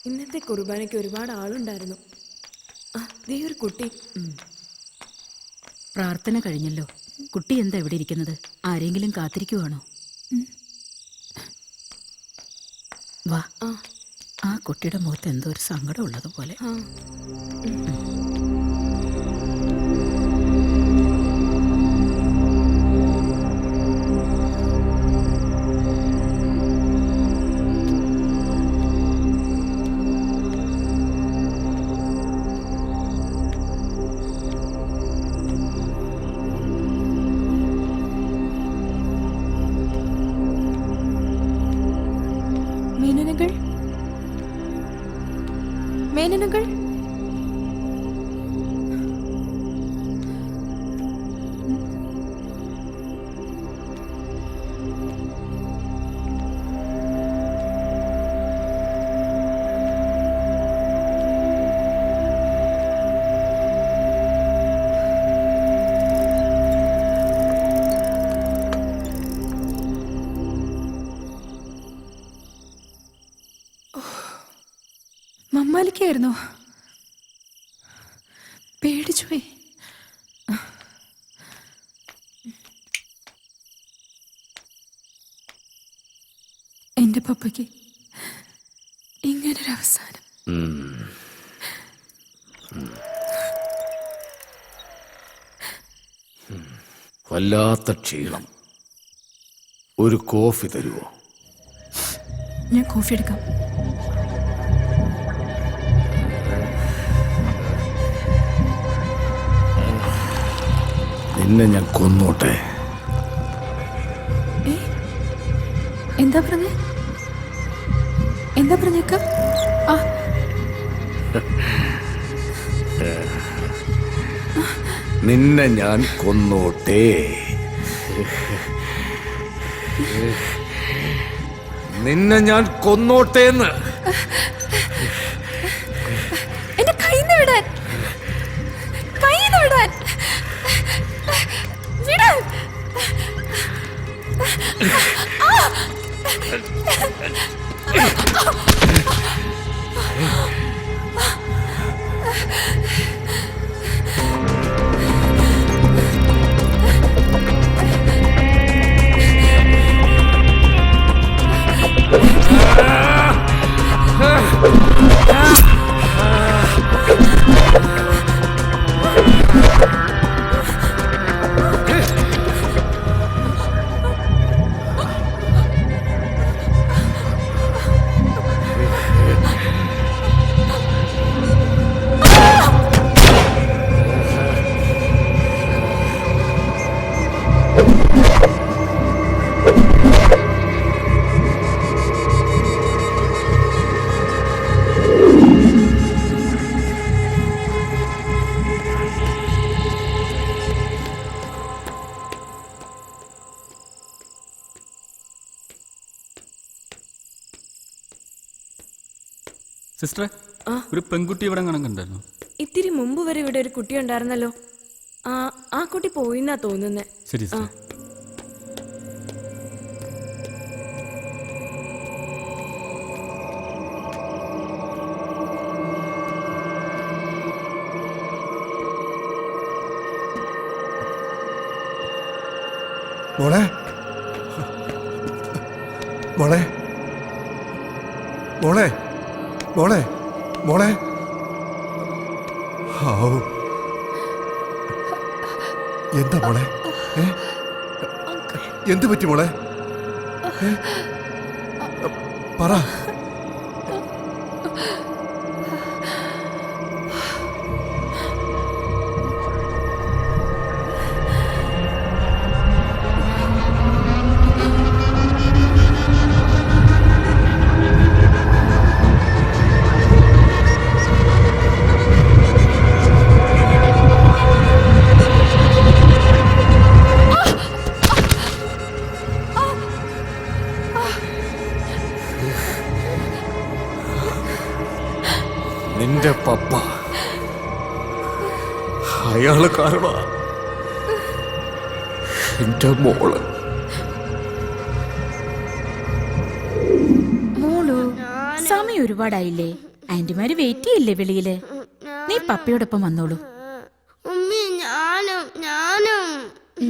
ഇന്നത്തെ കുർബാനയ്ക്ക് ഒരുപാട് ആളുണ്ടായിരുന്നു. ദേ ഒരു കുട്ടി. പ്രാർത്ഥന കഴിഞ്ഞല്ലോ. കുട്ടി എന്താ ഇവിടെ ഇരിക്കുന്നത്? ആരെങ്കിലും കാത്തിരിക്കുവാണോ? വാ. ആ കുട്ടിയുടെ മുഖത്ത് എന്തോ ഒരു സങ്കടം ഉള്ളതുപോലെ. മേനനുകൾ മമ്മാലിക്കായിരുന്നോ? പേടിച്ചുപോയി. എന്റെ പപ്പയ്ക്ക് ഇങ്ങനൊരവസാനം. വല്ലാത്ത ക്ഷീണം. ഒരു കോഫി തരുമോ? ഞാൻ കോഫി എടുക്കാം. നിന്നെ ഞാൻ കൊന്നോട്ടെ. എന്താ പറഞ്ഞേ? എന്താ പറഞ്ഞേക്ക? നിന്നെ ഞാൻ കൊന്നോട്ടെ. നിന്നെ ഞാൻ കൊന്നോട്ടേന്ന്. എന്റെ കൈന്ന് വിടാൻ, കൈന്ന് വിടാൻ, വിടാൻ. സിസ്റ്ററെ, ഒരു പെൺകുട്ടി ഇവിടെ കണക്കുണ്ടായിരുന്നു. ഇത്തിരി മുമ്പ് വരെ ഇവിടെ ഒരു കുട്ടി ഉണ്ടായിരുന്നല്ലോ. ആ കുട്ടി പോയിന്നാ തോന്നുന്നേ. ശരി സിസ്റ്റർ. മോളെ, മോളെ, മോളെ, മോളെ, മോളെ. ഹാവൂ, എന്താ മോളെ? എന്ത് പറ്റി മോളെ? പറ. നിന്റെ പപ്പ, അയാള് കാരണം എന്റെ മോള്. മോളു, സമയം ഒരുപാടായില്ലേ? ആന്റിമാര് വെയിറ്റ് ചെയ്യില്ലേ വെളിയില്? നീ പപ്പയോടൊപ്പം വന്നോളൂ.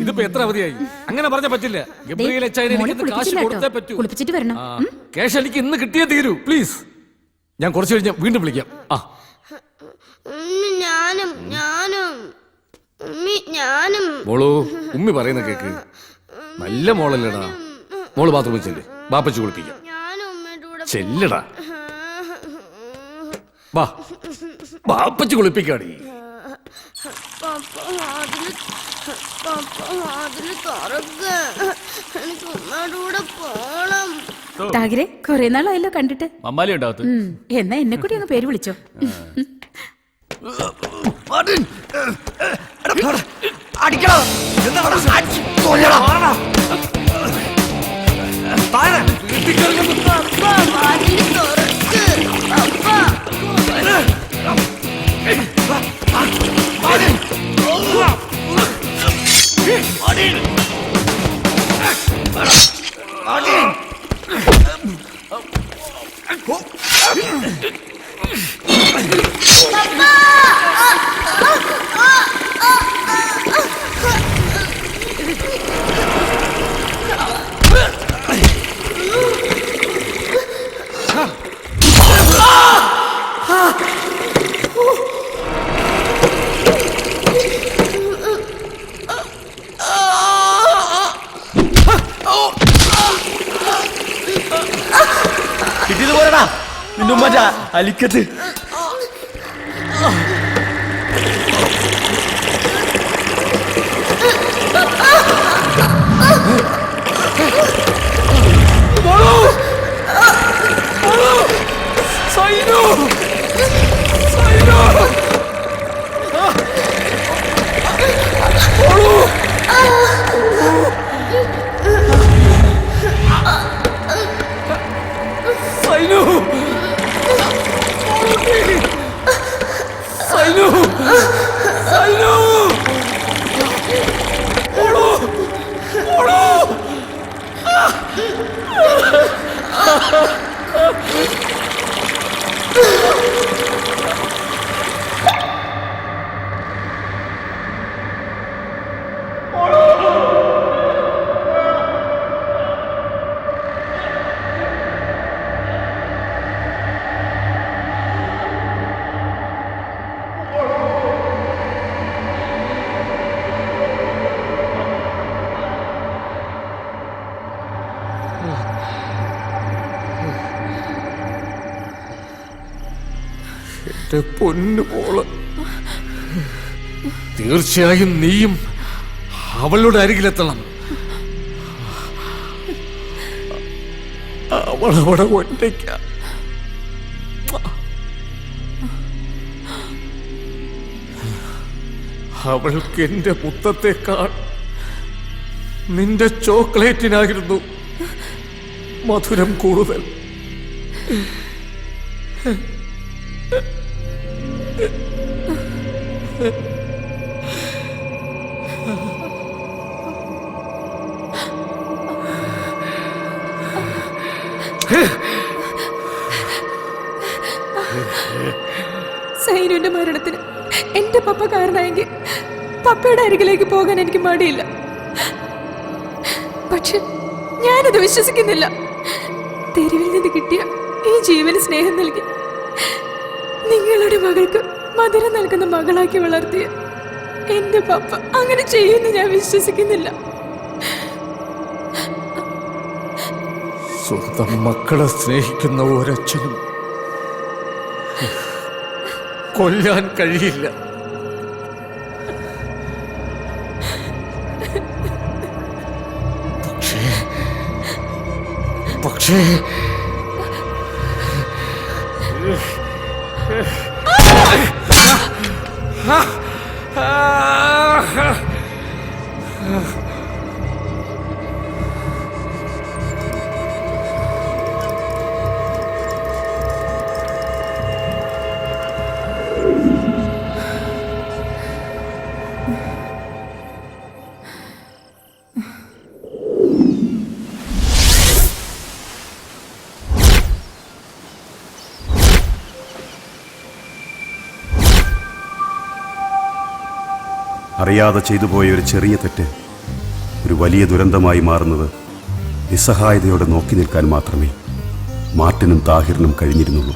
ഇതിപ്പോ എത്ര അവധിയായി? അങ്ങനെ പറഞ്ഞ പറ്റില്ല. ഗബ്രിയേൽ അച്ചായനെ എനിക്ക് കാശ് കൊടുത്തേ പറ്റൂ. കുളിപ്പിച്ചിട്ട് വരണം. ക്യാഷ് എനിക്ക് ഇന്ന് കിട്ടിയേ തീരൂ. പ്ലീസ്, ഞാൻ കുറച്ച് കഴിഞ്ഞ് വീണ്ടും വിളിക്കാം. മോളു, ഉമ്മി പറയുന്ന കേക്ക്. നല്ല മോളല്ലേടാ. മോള് ബാത്റൂമിൽ ചെല്ല്, ബാപ്പച്ച് കുളിപ്പിക്കാം. ചെല്ലടാ, വാ, ബാപ്പച്ച് കുളിപ്പിക്കാടി. എനിക്ക് ഉമ്മയുടെ കൂടെ പോണം. താഹിരെ കുറെ നാളായല്ലോ കണ്ടിട്ട്. മമ്മാലി ഉണ്ടാവത്ത്. എന്നാ എന്നെ കൂടി അങ്ങ് പേര് വിളിച്ചോ. കിട്ടിയത് പോരടാ നിന്നും മറ്റ അലിക്കത്ത്. എന്റെ പൊന്നു മോള്, തീർച്ചയായും നീയും അവളുടെ അരികിലെത്തണം. അവളവിടെ ഒറ്റയ്ക്ക. അവൾക്ക് എന്റെ മുത്തത്തേക്കാൾ നിന്റെ ചോക്ലേറ്റിനായിരുന്നു മധുരം കൂടുതൽ. സൈനുവിന്റെ മരണത്തിന് എന്റെ പപ്പ കാരണമായെങ്കിൽ പപ്പയുടെ അരികിലേക്ക് പോകാൻ എനിക്ക് മടിയില്ല. പക്ഷെ ഞാനത് വിശ്വസിക്കുന്നില്ല. തെരുവിൽ നിന്ന് കിട്ടിയ ഈ ജീവന് സ്നേഹം നൽകി നിങ്ങളുടെ മകൾക്ക് മധുരം നൽകുന്ന മകളാക്കി വളർത്തിയ എന്റെ പപ്പ അങ്ങനെ ചെയ്യുമെന്ന് ഞാൻ വിശ്വസിക്കുന്നില്ല. സ്വന്തം മക്കളെ സ്നേഹിക്കുന്ന ഒരച്ഛനും കൊല്ലാൻ കഴിയില്ല. പക്ഷേ അറിയാതെ ചെയ്തു പോയ ഒരു ചെറിയ തെറ്റ് ഒരു വലിയ ദുരന്തമായി മാറുന്നത് നിസ്സഹായതയോടെ നോക്കി നിൽക്കാൻ മാത്രമേ മാർട്ടിനും താഹിറിനും കഴിഞ്ഞിരുന്നുള്ളൂ.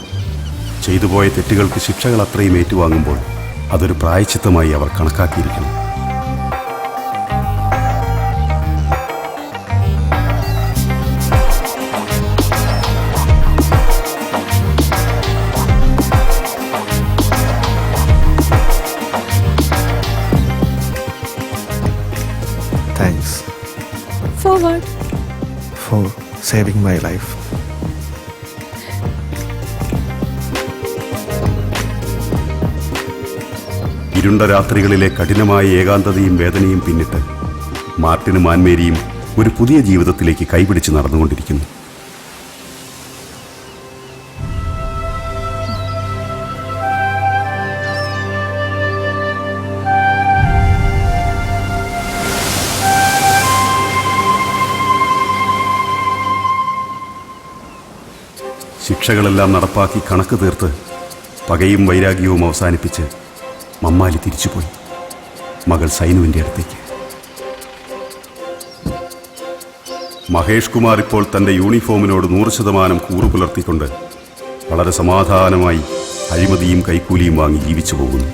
ചെയ്തുപോയ തെറ്റുകൾക്ക് ശിക്ഷകൾ അത്രയും ഏറ്റുവാങ്ങുമ്പോൾ അതൊരു പ്രായശ്ചിത്തമായി അവർ കണക്കാക്കിയിരിക്കണം. Thanks For what? for saving my life. ഇരുണ്ട രാത്രികളിലെ കഠിനമായ ഏകാന്തതയും വേദനയും പിന്നിട്ട് മാർട്ടിനും ആൻമേരിയും ഒരു പുതിയ ജീവിതത്തിലേക്ക് കൈപിടിച്ച് നടന്നുകൊണ്ടിരിക്കുന്നു. ശിക്ഷകളെല്ലാം നടപ്പാക്കി കണക്ക് തീർത്ത് പകയും വൈരാഗ്യവും അവസാനിപ്പിച്ച് മമ്മാലി തിരിച്ചുപോയി മകൾ സൈനുവിൻ്റെ അടുത്തേക്ക്. മഹേഷ് കുമാർ ഇപ്പോൾ തൻ്റെ യൂണിഫോമിനോട് 100% കൂറു പുലർത്തിക്കൊണ്ട് വളരെ സമാധാനമായി അഴിമതിയും കൈക്കൂലിയും വാങ്ങി ജീവിച്ചു പോകുന്നു.